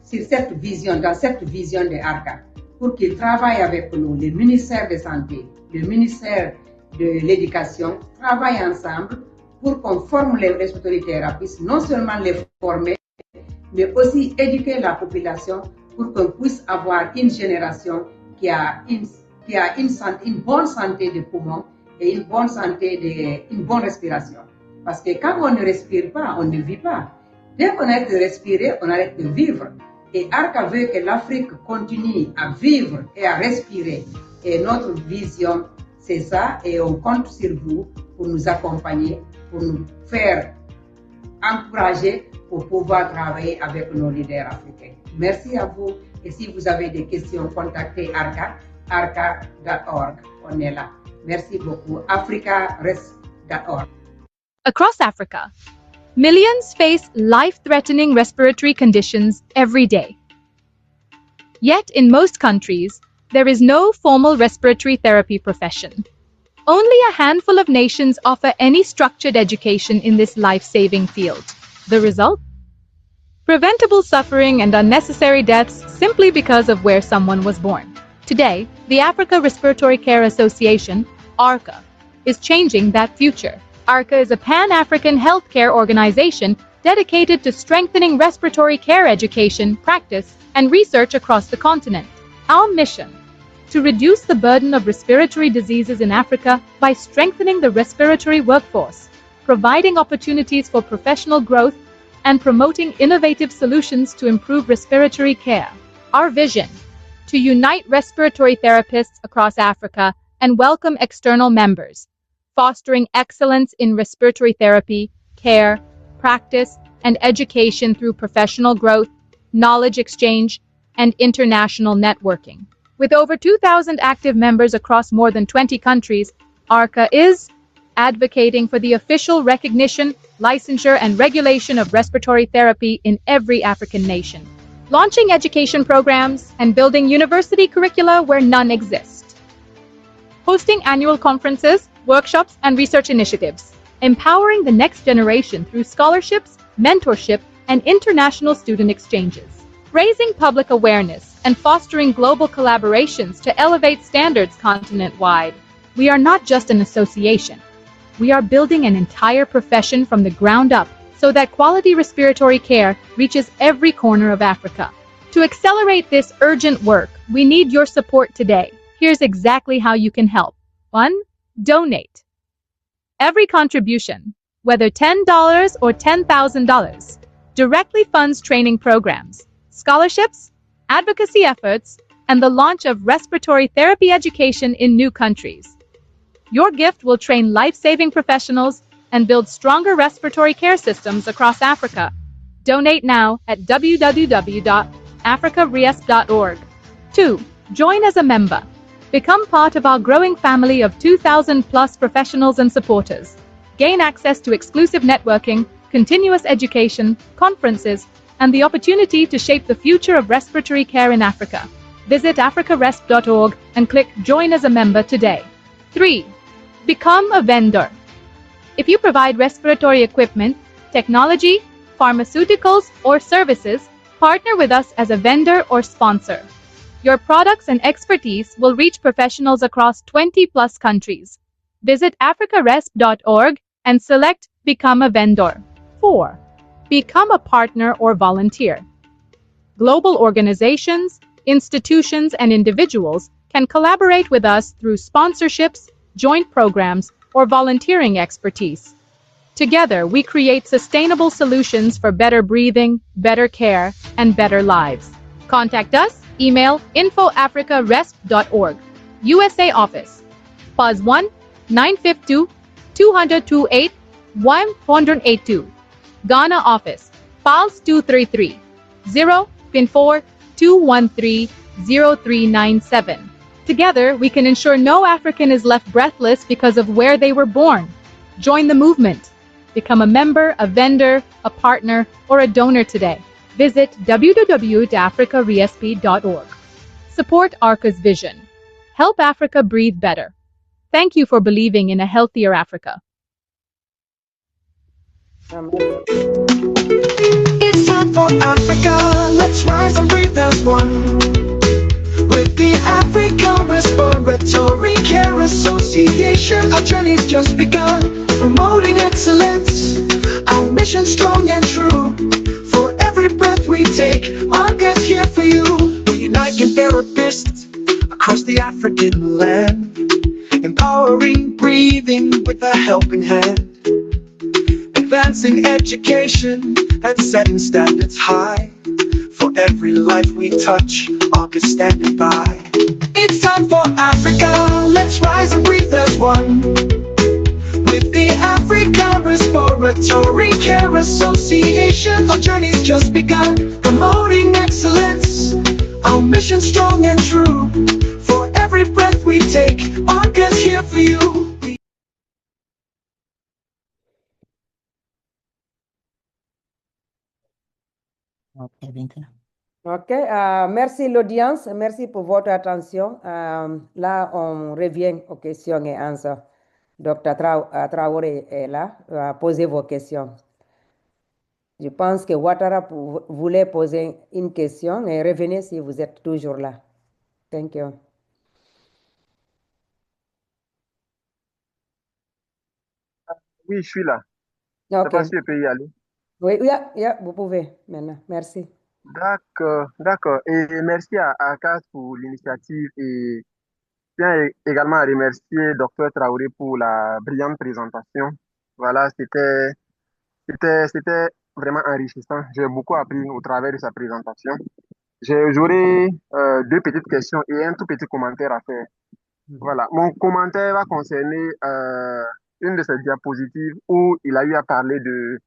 sur cette vision, dans cette vision de ARCA, pour qu'ils travaillent avec nous, le ministère de Santé, le ministère de l'Éducation, travaillent ensemble pour qu'on forme les respiratory thérapeutes, non seulement les former, mais aussi éduquer la population pour qu'on puisse avoir une génération qui a une bonne santé de poumons et une bonne respiration. Parce que quand on ne respire pas, on ne vit pas. Dès qu'on arrête de respirer, on arrête de vivre. Et ARCA veut que l'Afrique continue à vivre et à respirer. Et notre vision, c'est ça. Et on compte sur vous pour nous accompagner, pour nous faire encourager pour pouvoir travailler avec nos leaders africains. Merci à vous. Et si vous avez des questions, contactez ARCA, arca.org. On est là. Merci beaucoup. africarest.org. Across Africa, millions face life-threatening respiratory conditions every day. Yet, in most countries, there is no formal respiratory therapy profession. Only a handful of nations offer any structured education in this life-saving field. The result? Preventable suffering and unnecessary deaths simply because of where someone was born. Today, the Africa Respiratory Care Association, ARCA, is changing that future. ARCA is a Pan-African healthcare organization dedicated to strengthening respiratory care education, practice, and research across the continent. Our mission: to reduce the burden of respiratory diseases in Africa by strengthening the respiratory workforce, providing opportunities for professional growth, and promoting innovative solutions to improve respiratory care. Our vision: to unite respiratory therapists across Africa and welcome external members, fostering excellence in respiratory therapy, care, practice, and education through professional growth, knowledge exchange, and international networking. With over 2,000 active members across more than 20 countries, ARCA is advocating for the official recognition, licensure, and regulation of respiratory therapy in every African nation, launching education programs and building university curricula where none exist, hosting annual conferences, workshops, and research initiatives, empowering the next generation through scholarships, mentorship, and international student exchanges, raising public awareness and fostering global collaborations to elevate standards continent-wide. We are not just an association. We are building an entire profession from the ground up so that quality respiratory care reaches every corner of Africa. To accelerate this urgent work, we need your support today. Here's exactly how you can help. 1. Donate. Every contribution, whether $10 or $10,000, directly funds training programs, scholarships, advocacy efforts, and the launch of respiratory therapy education in new countries. Your gift will train life-saving professionals and build stronger respiratory care systems across Africa. Donate now at www.africaresp.org. 2. Join as a member. Become part of our growing family of 2,000+ professionals and supporters. Gain access to exclusive networking, continuous education, conferences, and the opportunity to shape the future of respiratory care in Africa. Visit africaresp.org and click Join as a Member today. 3. Become a vendor. If you provide respiratory equipment, technology, pharmaceuticals, or services, partner with us as a vendor or sponsor. Your products and expertise will reach professionals across 20+ countries. Visit africaresp.org and select Become a Vendor. 4. Become a partner or volunteer. Global organizations, institutions, and individuals can collaborate with us through sponsorships, joint programs, or volunteering expertise. Together, we create sustainable solutions for better breathing, better care, and better lives. Contact us. Email info@africaresp.org. USA Office. +1 952 228 182. Ghana Office. Files 233 0 pin 4 213 0397. Together, we can ensure no African is left breathless because of where they were born. Join the movement. Become a member, a vendor, a partner, or a donor today. Visit www.africaresp.org. Support ARCA's vision. Help Africa breathe better. Thank you for believing in a healthier Africa. It's time for Africa. Let's rise and breathe as one. With the African Respiratory Care Association, our journey's just begun. Promoting excellence, our mission strong and true. For every breath we take, ARCA's here for you. We unite therapists across the African land, empowering breathing with a helping hand. Advancing education and setting standards high. For every life we touch, ARCA's standing by. It's time for Africa, let's rise and breathe as one. With the African Respiratory Care Association, our journey's just begun. Promoting excellence, our mission strong and true. For every breath we take, ARCA's here for you. Ok, merci l'audience, merci pour votre attention. Là, on revient aux questions et answers. Dr. Traoré est là, posez vos questions. Je pense que Ouattara voulait poser une question et revenez si vous êtes toujours là. Thank you. Oui, je suis là. Je Ok. sais pas si je peux y aller. Oui, vous pouvez maintenant. Merci. D'accord. Et merci à ACAS pour l'initiative et je tiens également à remercier Dr. Traoré pour la brillante présentation. Voilà, c'était vraiment enrichissant. J'ai beaucoup appris au travers de sa présentation. J'aurai deux petites questions et un tout petit commentaire à faire. Voilà, mon commentaire va concerner une de ces diapositives où il a eu à parler de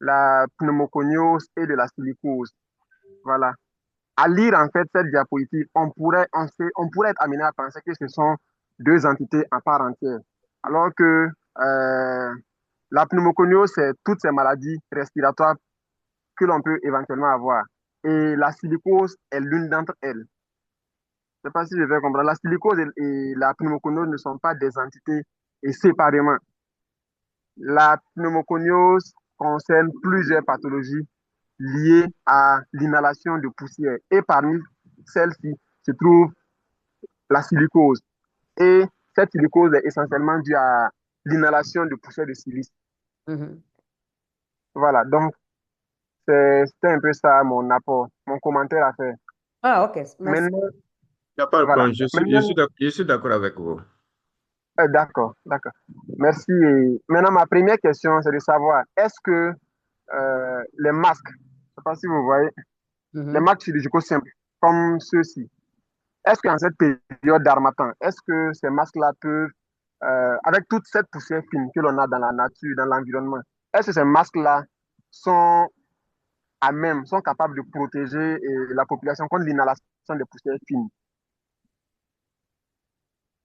la pneumoconiose et de la silicose. Voilà. À lire en fait cette diapositive, on pourrait être amené à penser que ce sont deux entités à part entière. Alors que la pneumoconiose, c'est toutes ces maladies respiratoires que l'on peut éventuellement avoir. Et la silicose est l'une d'entre elles. Je ne sais pas si je vais comprendre. La silicose et la pneumoconiose ne sont pas des entités et séparément. La pneumoconiose concerne plusieurs pathologies liées à l'inhalation de poussière. Et parmi celles-ci se trouve la silicose. Et cette silicose est essentiellement due à l'inhalation de poussière de silice. Voilà, donc c'était un peu ça mon apport, mon commentaire à faire. Ah, ok. Merci. Il n'y a pas de Voilà. problème. Je suis d'accord avec vous. D'accord. Merci. Et maintenant, ma première question, c'est de savoir, est-ce que les masques, je ne sais pas si vous voyez, les masques chirurgicaux simples, comme ceux-ci, est-ce qu'en cette période d'harmattan, est-ce que ces masques-là peuvent, avec toute cette poussière fine que l'on a dans la nature, dans l'environnement, est-ce que ces masques-là sont capables de protéger la population contre l'inhalation des poussières fines?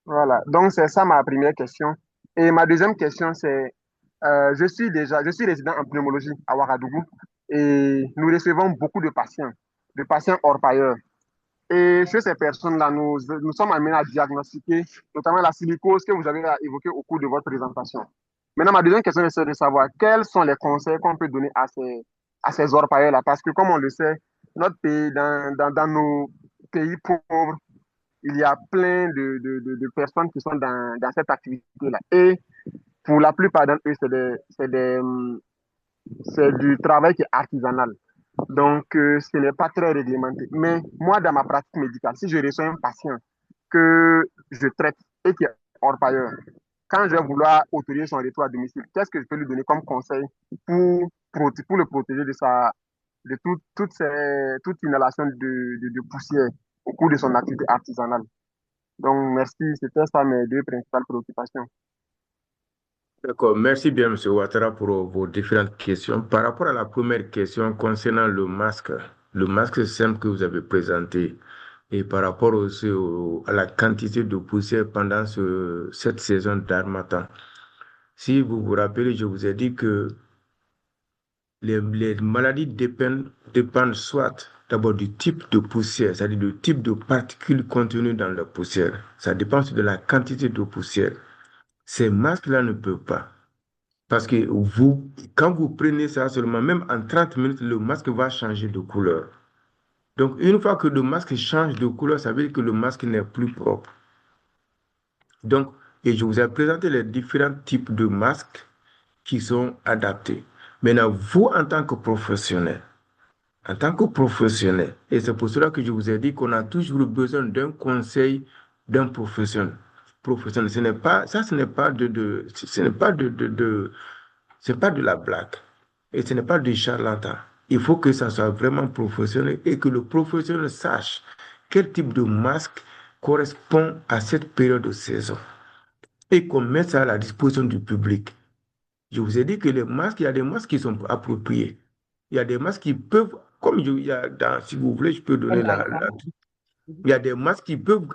Voilà, donc c'est ça ma première question. Et ma deuxième question, c'est, je suis résident en pneumologie à Ouagadougou et nous recevons beaucoup de patients orpailleurs. Et chez ces personnes-là, nous sommes amenés à diagnostiquer notamment la silicose que vous avez évoquée au cours de votre présentation. Maintenant, ma deuxième question, c'est de savoir quels sont les conseils qu'on peut donner à ces orpailleurs-là. Parce que, comme on le sait, notre pays, dans nos pays pauvres, il y a plein de personnes qui sont dans cette activité-là. Et pour la plupart d'entre eux, c'est du travail qui est artisanal. Donc, ce n'est pas très réglementé. Mais moi, dans ma pratique médicale, si je reçois un patient que je traite et qui est orpailleur, quand je vais vouloir autoriser son retour à domicile, qu'est-ce que je peux lui donner comme conseil pour le protéger de toute inhalation de poussière au cours de son activité artisanale? Donc, merci. C'était ça mes deux principales préoccupations. D'accord, merci bien, M. Ouattara, pour vos différentes questions. Par rapport à la première question concernant le masque simple que vous avez présenté, et par rapport aussi à la quantité de poussière pendant cette saison d'harmattan. Si vous vous rappelez, je vous ai dit que les maladies dépendent soit d'abord du type de poussière, c'est-à-dire du type de particules contenues dans la poussière. Ça dépend de la quantité de poussière. Ces masques-là ne peuvent pas. Parce que quand vous prenez ça seulement, même en 30 minutes, le masque va changer de couleur. Donc, une fois que le masque change de couleur, ça veut dire que le masque n'est plus propre. Donc, et je vous ai présenté les différents types de masques qui sont adaptés. Maintenant, vous, en tant que professionnel, et c'est pour cela que je vous ai dit qu'on a toujours besoin d'un conseil d'un professionnel. Ce n'est pas, ça, ce n'est pas c'est pas de la blague. Et ce n'est pas du charlatan. Il faut que ça soit vraiment professionnel et que le professionnel sache quel type de masque correspond à cette période de saison et qu'on mette ça à la disposition du public. Je vous ai dit que les masques, il y a des masques qui sont appropriés. Il y a des masques qui peuvent, si vous voulez, je peux donner il y a des masques qui peuvent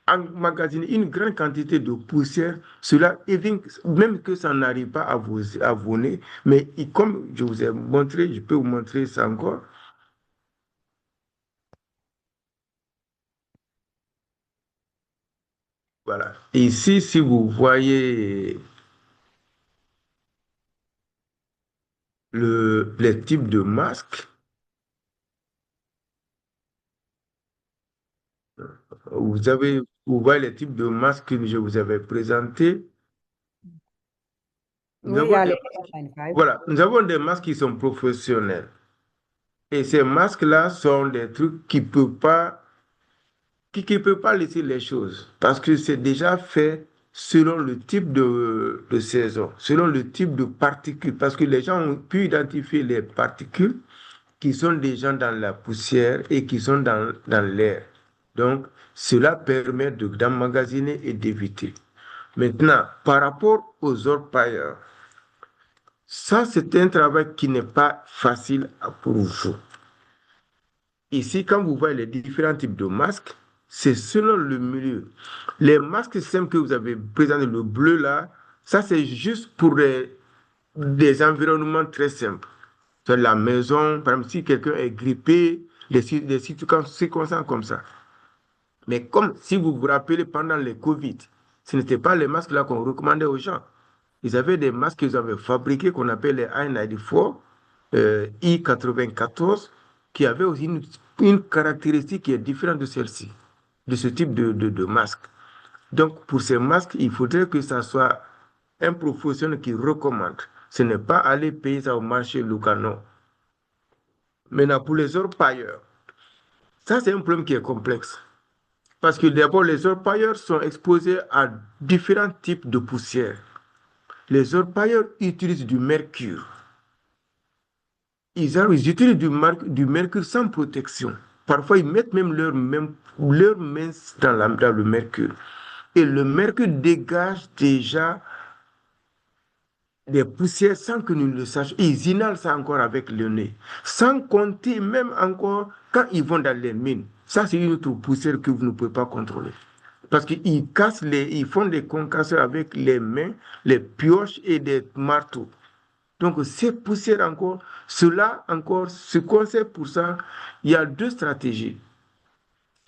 emmagasiner une grande quantité de poussière. Cela évite, même que ça n'arrive pas à vos nez, mais comme je vous ai montré, je peux vous montrer ça encore. Voilà. Ici, si vous voyez les types de masques, vous voyez les types de masques que je vous avais présentés. Voilà, nous avons des masques qui sont professionnels. Et ces masques-là sont des trucs qui ne peuvent pas laisser les choses. Parce que c'est déjà fait selon le type de saison, selon le type de particules. Parce que les gens ont pu identifier les particules qui sont déjà dans la poussière et qui sont dans l'air. Donc, cela permet d'emmagasiner et d'éviter. Maintenant, par rapport aux orpailleurs, ça, c'est un travail qui n'est pas facile pour vous. Ici, quand vous voyez les différents types de masques, c'est selon le milieu. Les masques simples que vous avez présentés, le bleu là, ça, c'est juste pour des environnements très simples. Sur la maison, par exemple, si quelqu'un est grippé, des circonstances comme ça. Mais comme si vous vous rappelez pendant les Covid, ce n'étaient pas les masques là qu'on recommandait aux gens. Ils avaient des masques qu'ils avaient fabriqués qu'on appelle les I94, I94, qui avaient aussi une caractéristique qui est différente de celle-ci, de ce type de masque. Donc, pour ces masques, il faudrait que ça soit un professionnel qui recommande. Ce n'est pas aller payer ça au marché local, non. Maintenant, pour les orpailleurs, ça, c'est un problème qui est complexe. Parce que d'abord, les orpailleurs sont exposés à différents types de poussière. Les orpailleurs utilisent du mercure. Ils utilisent du mercure sans protection. Parfois, ils mettent même leurs mains dans le mercure. Et le mercure dégage déjà des poussières sans que nous le sachions. Ils inhalent ça encore avec le nez. Sans compter même encore quand ils vont dans les mines. Ça, c'est une autre poussière que vous ne pouvez pas contrôler. Parce qu'ils ils font des concasseurs avec les mains, les pioches et des marteaux. Donc, ces poussières encore, ce conseil pour ça, il y a deux stratégies.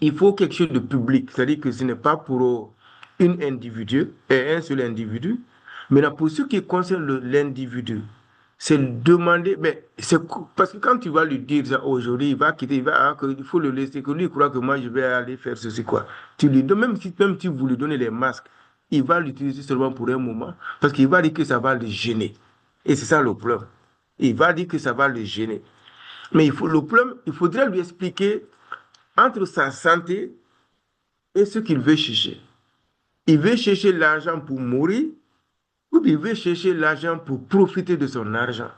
Il faut quelque chose de public, c'est-à-dire que ce n'est pas pour un seul individu, mais là, pour ce qui concerne l'individu, c'est demander, mais c'est parce que quand tu vas lui dire ça aujourd'hui, il va quitter, il faut le laisser, que lui il croit que moi je vais aller faire ceci, quoi. Tu lui donnes, même si vous lui donnez les masques, il va l'utiliser seulement pour un moment, parce qu'il va dire que ça va le gêner. Et c'est ça le problème. Il va dire que ça va le gêner. Mais le problème, il faudrait lui expliquer entre sa santé et ce qu'il veut chercher. Il veut chercher l'argent pour mourir, ou il veut chercher l'argent pour profiter de son argent.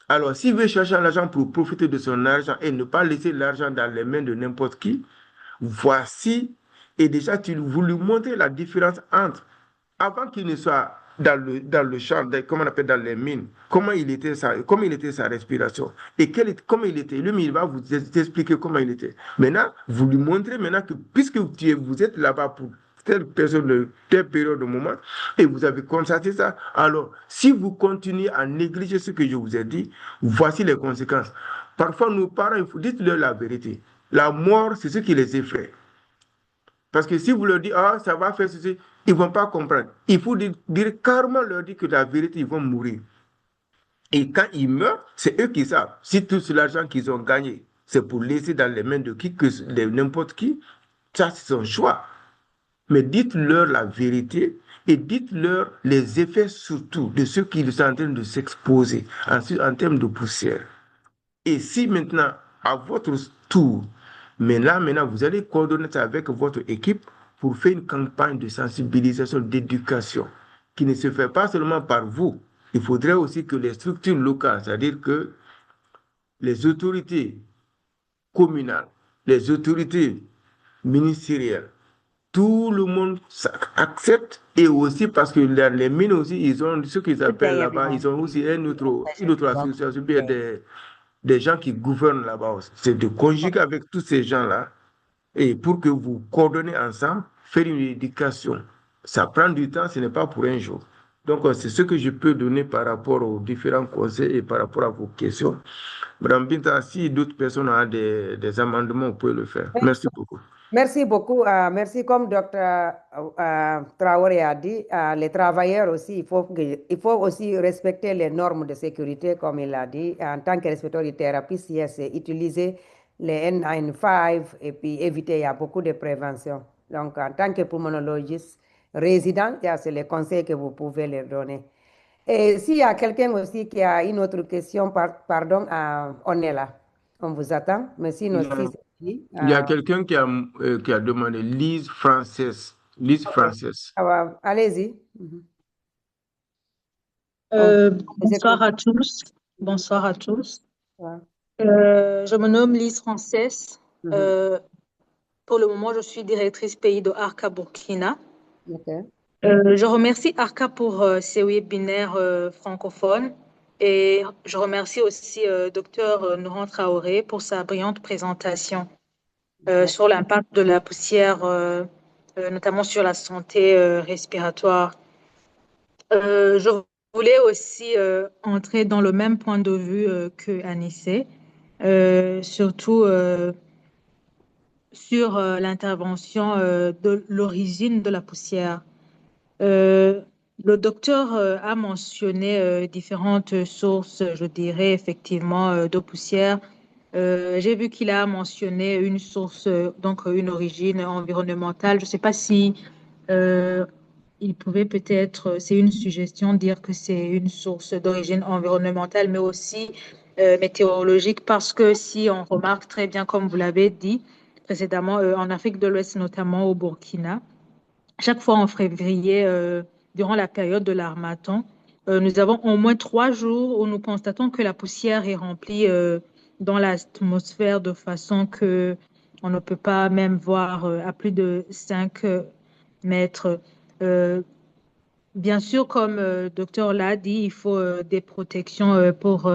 Alors, s'il veut chercher l'argent pour profiter de son argent et ne pas laisser l'argent dans les mains de n'importe qui, voici, et déjà, vous lui montrez la différence entre, avant qu'il ne soit dans le champ, comment on appelle dans les mines, comment il était sa respiration, et comment il était. Lui, il va vous expliquer comment il était. Maintenant, vous lui montrez maintenant que, puisque vous êtes là-bas pour telle personne, telle période de moment, et vous avez constaté ça. Alors, si vous continuez à négliger ce que je vous ai dit, voici les conséquences. Parfois, nos parents, dites-leur la vérité. La mort, c'est ce qui les effraie. Parce que si vous leur dites, ah, ça va faire ceci, ils ne vont pas comprendre. Il faut dire carrément leur dire que la vérité, ils vont mourir. Et quand ils meurent, c'est eux qui savent. Si tout l'argent qu'ils ont gagné, c'est pour laisser dans les mains de qui, de n'importe qui, ça, c'est son choix. Mais dites-leur la vérité et dites-leur les effets surtout de ce qu'ils sont en train de s'exposer en termes de poussière. Et si maintenant, à votre tour, maintenant, vous allez coordonner ça avec votre équipe pour faire une campagne de sensibilisation, d'éducation, qui ne se fait pas seulement par vous. Il faudrait aussi que les structures locales, c'est-à-dire que les autorités communales, les autorités ministérielles, tout le monde accepte, et aussi parce que les mines aussi, ils ont ce qu'ils appellent là-bas, ils ont aussi une autre association, bien des gens qui gouvernent là-bas aussi. C'est de conjuguer avec tous ces gens-là et pour que vous coordonnez ensemble, faire une éducation. Ça prend du temps, ce n'est pas pour un jour. Donc, c'est ce que je peux donner par rapport aux différents conseils et par rapport à vos questions. Madame Binta, si d'autres personnes ont des amendements, vous pouvez le faire. Merci beaucoup. Merci beaucoup. Merci, comme Dr. Traoré a dit, les travailleurs aussi, il faut aussi respecter les normes de sécurité, comme il a dit. En tant que respecteur de thérapie, c'est utiliser les N95 et puis éviter, il y a beaucoup de prévention. Donc, en tant que pulmonologiste résident, c'est les conseils que vous pouvez leur donner. Et s'il y a quelqu'un aussi qui a une autre question, pardon, on est là. On vous attend. Mais sinon, il y a quelqu'un qui a demandé Lise Frances. Lise Frances. Allez-y. Bonsoir à tous. Bonsoir à tous. Je me nomme Lise Frances. Pour le moment, je suis directrice pays de ARCA Burkina. Je remercie ARCA pour ces webinaires francophones et je remercie aussi Dr Nouhan Traoré pour sa brillante présentation sur l'impact de la poussière, notamment sur la santé respiratoire. Je voulais aussi entrer dans le même point de vue que Anissé, surtout sur l'intervention de l'origine de la poussière. Le docteur a mentionné différentes sources, je dirais effectivement, de poussière. J'ai vu qu'il a mentionné une source, donc une origine environnementale. Je ne sais pas si il pouvait peut-être, c'est une suggestion, dire que c'est une source d'origine environnementale, mais aussi météorologique, parce que si on remarque très bien, comme vous l'avez dit précédemment, en Afrique de l'Ouest, notamment au Burkina, chaque fois en février, durant la période de l'harmattan, nous avons au moins 3 jours où nous constatons que la poussière est remplie dans l'atmosphère de façon que on ne peut pas même voir à plus de 5 mètres. Bien sûr, comme le docteur l'a dit, il faut des protections pour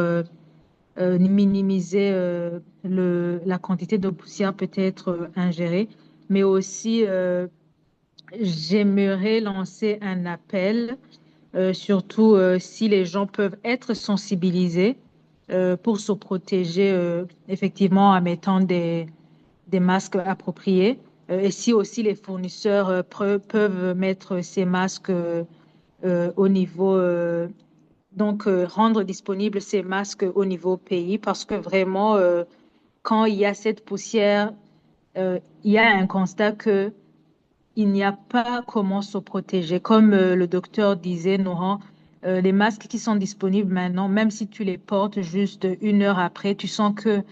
minimiser la quantité de poussière peut-être ingérée, mais aussi j'aimerais lancer un appel, surtout si les gens peuvent être sensibilisés pour se protéger effectivement en mettant des masques appropriés. Et si aussi les fournisseurs peuvent mettre ces masques au niveau, donc rendre disponibles ces masques au niveau pays, parce que vraiment, quand il y a cette poussière, il y a un constat que il n'y a pas comment se protéger. Comme le docteur disait, Nouhan, les masques qui sont disponibles maintenant, même si tu les portes juste 1 heure après, tu sens que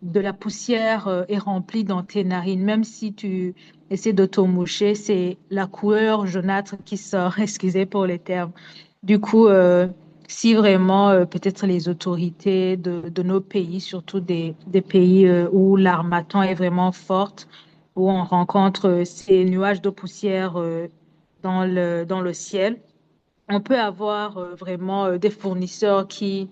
de la poussière est remplie dans tes narines. Même si tu essaies de te moucher, c'est la couleur jaunâtre qui sort, excusez pour les termes. Du coup, si vraiment peut-être les autorités de nos pays, surtout des pays où l'harmattan est vraiment forte, où on rencontre ces nuages de poussière dans le ciel, on peut avoir vraiment des fournisseurs qui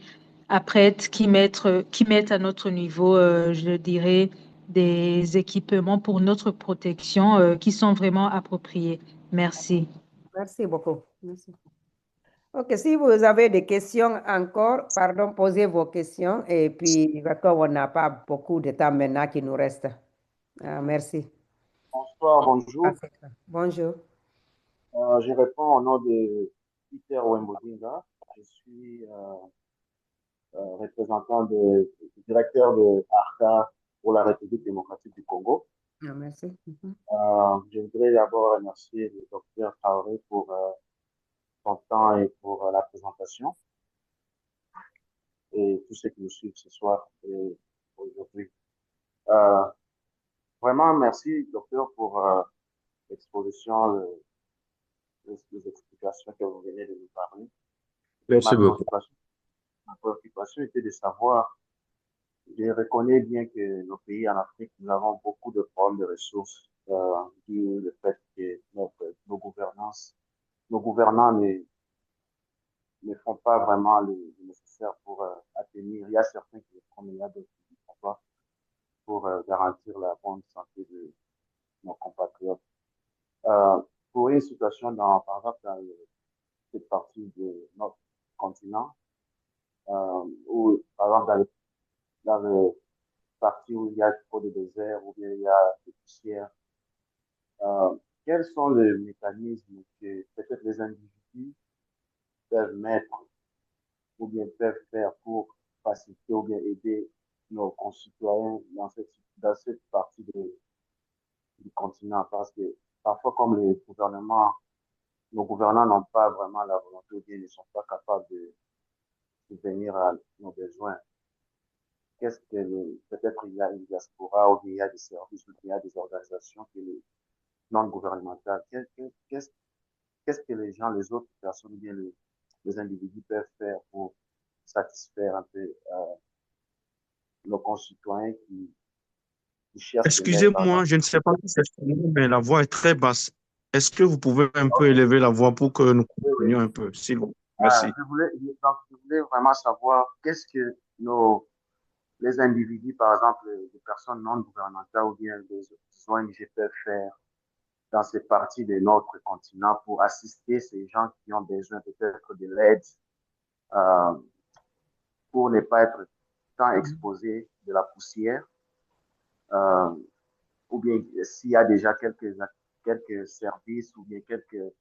mettent à notre niveau, je dirais, des équipements pour notre protection qui sont vraiment appropriés. Merci. Merci beaucoup. Merci. Ok, si vous avez des questions encore, pardon, posez vos questions et puis d'accord, on n'a pas beaucoup de temps maintenant qui nous reste. Merci. Bonsoir, bonjour. Bonjour. Je réponds au nom de Peter Wembodinga. Je suis représentant directeur de ARCA pour la République démocratique du Congo. Merci. Je voudrais d'abord remercier le docteur Traoré pour son temps et pour la présentation et tous ceux qui nous suivent ce soir et aujourd'hui. Vraiment, merci, docteur, pour l'exposition, les explications que vous venez de nous parler. Merci beaucoup. Ma préoccupation était de savoir, je reconnais bien que nos pays en Afrique, nous avons beaucoup de problèmes de ressources, dû au fait que nos gouvernants ne font pas vraiment le nécessaire pour atteindre. Il y a certains qui le font, mais il y a d'autres qui ne le font pas pour garantir la bonne santé de nos compatriotes. Pour une situation par exemple, dans cette partie de notre continent, ou par exemple dans le partie où il y a trop de désert, où il y a des poussières, quels sont les mécanismes que peut-être les individus peuvent mettre ou bien peuvent faire pour faciliter ou bien aider nos concitoyens dans cette partie du continent, parce que parfois, comme nos gouvernants n'ont pas vraiment la volonté ou bien ne sont pas capables de subvenir à nos besoins. Peut-être il y a une diaspora ou il y a des services ou il y a des organisations non gouvernementales. Qu'est-ce que les gens, les autres personnes ou bien les individus peuvent faire pour satisfaire un peu nos concitoyens qui cherchent. Excusez-moi, je ne sais pas si c'est moi, mais la voix est très basse. Est-ce que vous pouvez un peu élever la voix pour que nous comprenions un peu, s'il vous plaît? Merci. Je voulais vraiment savoir qu'est-ce que les individus, par exemple, les personnes non gouvernementales ou bien les ONG peuvent faire dans ces parties de notre continent pour assister ces gens qui ont besoin peut-être de l'aide pour ne pas être tant exposés de la poussière, ou bien s'il y a déjà quelques services ou bien quelques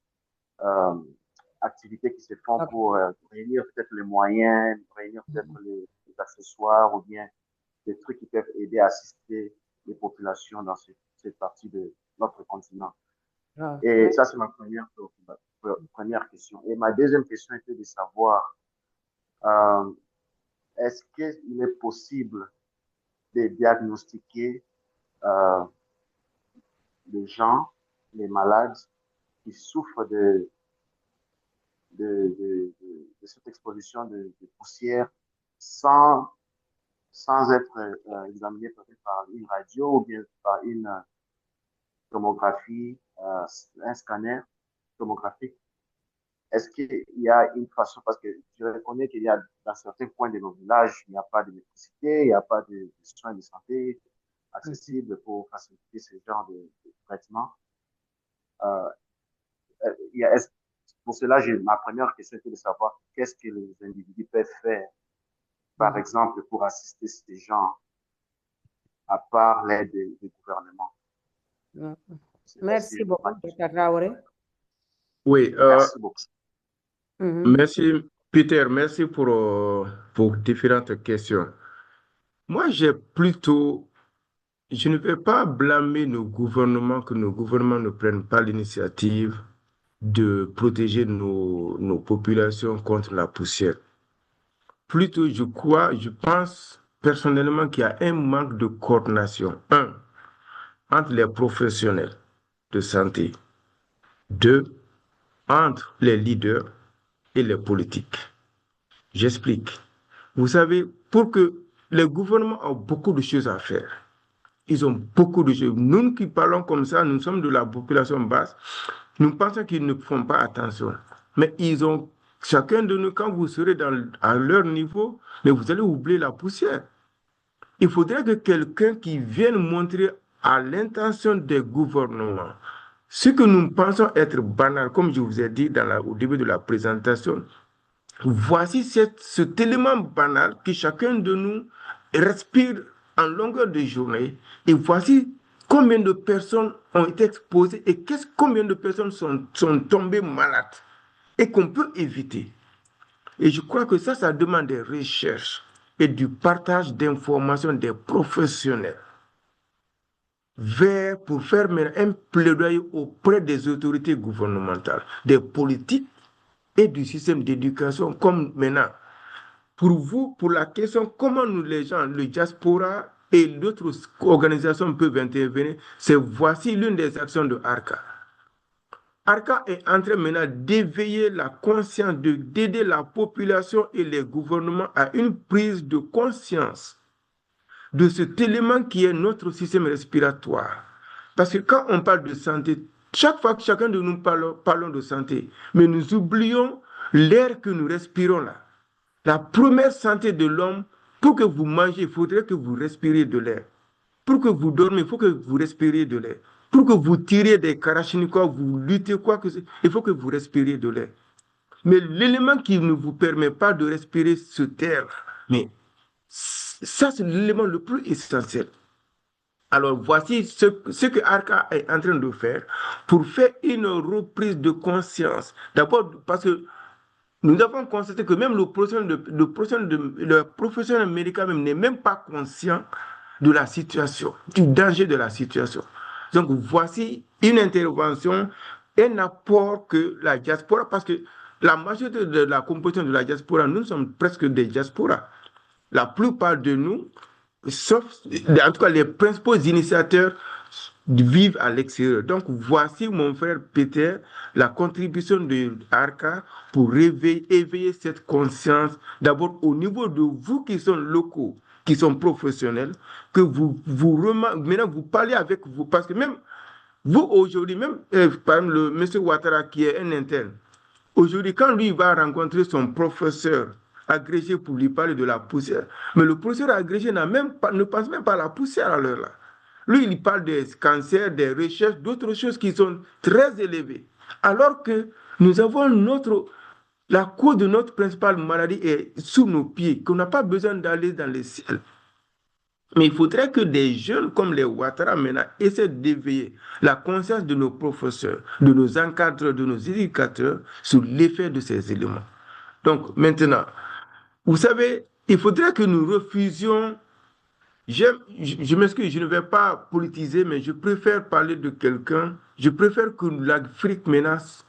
activités qui se font pour réunir peut-être les moyens, réunir peut-être les accessoires ou bien des trucs qui peuvent aider à assister les populations dans cette partie de notre continent. Et ça, c'est ma première question. Et ma deuxième question était de savoir, est-ce qu'il est possible de diagnostiquer les gens, les malades qui souffrent de cette exposition de poussière sans être examinés peut-être par une radio ou bien par une tomographie, un scanner tomographique? Est-ce qu'il y a une façon, parce que je reconnais qu'il y a dans certains coins de nos villages, il n'y a pas d'électricité, il n'y a pas de soins de santé accessibles pour faciliter ce genre de traitement. Pour cela, ma première question était de savoir qu'est-ce que les individus peuvent faire, par exemple, pour assister ces gens, à part l'aide du gouvernement. Merci beaucoup, Dr. Traoré. Oui, merci beaucoup. Merci, Peter. Merci pour vos différentes questions. Moi, je ne vais pas blâmer nos gouvernements que nos gouvernements ne prennent pas l'initiative de protéger nos populations contre la poussière. Plutôt, je pense personnellement qu'il y a un manque de coordination. Entre les professionnels de santé. 2, entre les leaders et les politiques. J'explique. Vous savez, pour que les gouvernements ont beaucoup de choses à faire. Ils ont beaucoup de choses. Nous qui parlons comme ça, nous sommes de la population basse. Nous pensons qu'ils ne font pas attention. Mais chacun de nous, quand vous serez à leur niveau, mais vous allez oublier la poussière. il faudrait que quelqu'un qui vienne montrer à l'intention des gouvernements ce que nous pensons être banal, comme je vous ai dit au début de la présentation. Voici cet élément banal que chacun de nous respire en longueur de journée. Et voici combien de personnes ont été exposées et combien de personnes sont tombées malades et qu'on peut éviter. Et je crois que ça demande des recherches et du partage d'informations des professionnels pour faire un plaidoyer auprès des autorités gouvernementales, des politiques et du système d'éducation, comme maintenant. Pour vous, pour la question comment nous les gens, le diaspora et d'autres organisations peuvent intervenir, voici l'une des actions de ARCA. ARCA est en train maintenant d'éveiller la conscience, d'aider la population et les gouvernements à une prise de conscience de cet élément qui est notre système respiratoire. Parce que quand on parle de santé, chaque fois que chacun de nous parlons de santé, mais nous oublions l'air que nous respirons là. La première santé de l'homme, pour que vous mangez, il faudrait que vous respiriez de l'air. Pour que vous dormez, il faut que vous respiriez de l'air. Pour que vous tiriez des karachnikovs, vous luttez quoi que ce soit, il faut que vous respiriez de l'air. Mais l'élément qui ne vous permet pas de respirer cet air, mais ça c'est l'élément le plus essentiel. Alors voici ce que ARCA est en train de faire pour faire une reprise de conscience. D'abord parce que nous avons constaté que même le professionnel médical même n'est même pas conscient de la situation, du danger de la situation. Donc voici une intervention, un apport que la diaspora, parce que la majorité de la composition de la diaspora, nous sommes presque des diasporas. La plupart de nous, sauf, en tout cas les principaux initiateurs, vivent à l'extérieur. Donc voici, mon frère Peter, la contribution de ARCA pour éveiller cette conscience, d'abord au niveau de vous qui sont locaux, qui sont professionnels, que maintenant vous parlez avec vous, parce que même vous aujourd'hui, même par exemple le monsieur Ouattara qui est un interne, aujourd'hui quand lui va rencontrer son professeur agrégé pour lui parler de la poussière, mais le professeur agrégé ne pense même pas à la poussière à l'heure là. Lui, il parle des cancers, des recherches, d'autres choses qui sont très élevées. Alors que nous avons la cause de notre principale maladie est sous nos pieds, qu'on n'a pas besoin d'aller dans le ciel. Mais il faudrait que des jeunes comme les Ouattara maintenant essaient d'éveiller la conscience de nos professeurs, de nos encadreurs, de nos éducateurs sur l'effet de ces éléments. Donc maintenant, vous savez, il faudrait que nous refusions. Je m'excuse, je ne vais pas politiser, mais je préfère parler de quelqu'un. Je préfère que l'Afrique menace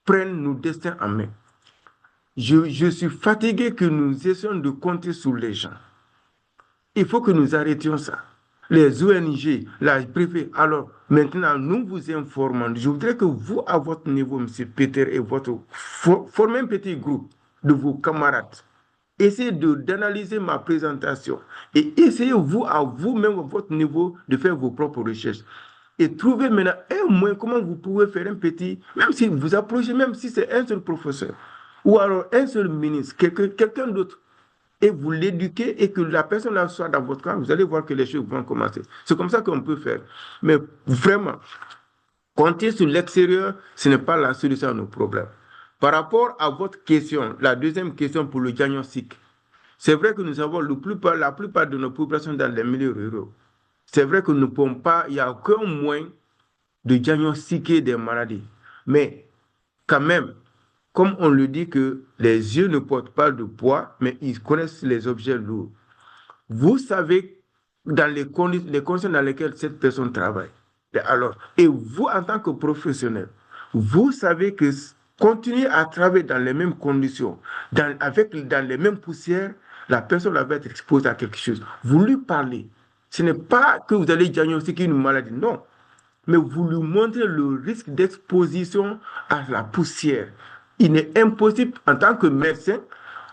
prenne nos destins en main. Je suis fatigué que nous essayons de compter sur les gens. Il faut que nous arrêtions ça. Les ONG, la privée. Alors, maintenant, nous vous informons. Je voudrais que vous, à votre niveau, M. Peter, et formez un petit groupe de vos camarades. Essayez d'analyser ma présentation et essayez à vous-même, à votre niveau, de faire vos propres recherches. Et trouvez maintenant un moyen comment vous pouvez faire un petit, même si vous approchez, même si c'est un seul professeur, ou alors un seul ministre, quelqu'un d'autre, et vous l'éduquez et que la personne là soit dans votre camp, vous allez voir que les choses vont commencer. C'est comme ça qu'on peut faire. Mais vraiment, compter sur l'extérieur, ce n'est pas la solution à nos problèmes. Par rapport à votre question, la deuxième question pour le diagnostic, c'est vrai que nous avons la plupart de nos populations dans les milieux ruraux. C'est vrai que nous ne pouvons pas, il n'y a aucun moyen de diagnostiquer des maladies. Mais quand même, comme on le dit que les yeux ne portent pas de poids, mais ils connaissent les objets lourds. Vous savez dans les conditions dans lesquelles cette personne travaille. Alors, et vous, en tant que professionnel, vous savez que continuer à travailler dans les mêmes conditions, dans les mêmes poussières, la personne va être exposée à quelque chose. Vous lui parlez. Ce n'est pas que vous allez diagnostiquer une maladie, non. Mais vous lui montrez le risque d'exposition à la poussière. Il est impossible, en tant que médecin,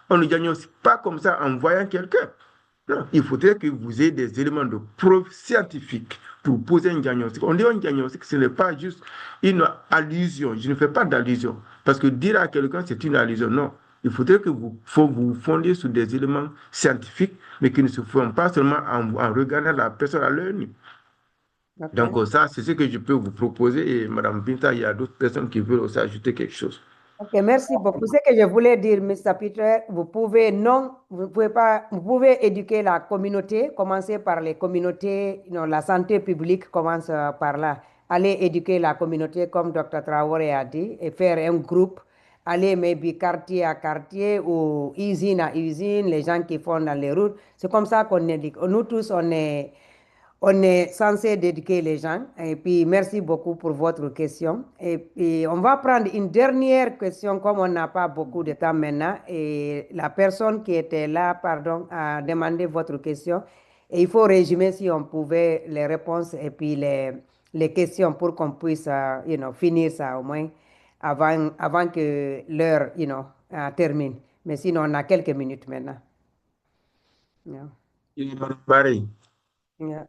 on ne diagnostique pas comme ça en voyant quelqu'un. Non, il faudrait que vous ayez des éléments de preuve scientifique pour poser un diagnostic. On dit un diagnostic, ce n'est pas juste une allusion. Je ne fais pas d'allusion. Parce que dire à quelqu'un, c'est une allusion. Non. il faudrait que vous fondiez sur des éléments scientifiques, mais qui ne se font pas seulement en regardant la personne à l'œil nu. Ok. Donc, ça, c'est ce que je peux vous proposer. Et Madame Binta, il y a d'autres personnes qui veulent aussi ajouter quelque chose. Ok, merci beaucoup. Ce que je voulais dire, Mr. Peter, vous pouvez vous pouvez éduquer la communauté, commencer par les communautés, la santé publique commence par là. Allez éduquer la communauté, comme Dr. Traoré a dit, et faire un groupe, aller maybe quartier à quartier ou usine à usine, les gens qui font dans les routes. C'est comme ça qu'on éduque. Nous tous, on est censé d'éduquer les gens. Et puis, merci beaucoup pour votre question. Et puis, on va prendre une dernière question, comme on n'a pas beaucoup de temps maintenant. Et la personne qui était là, pardon, a demandé votre question. Et il faut résumer, si on pouvait, les réponses et puis les questions pour qu'on puisse, finir ça au moins avant que l'heure, termine. Mais sinon, on a quelques minutes maintenant. Yeah. Pareil. Yeah.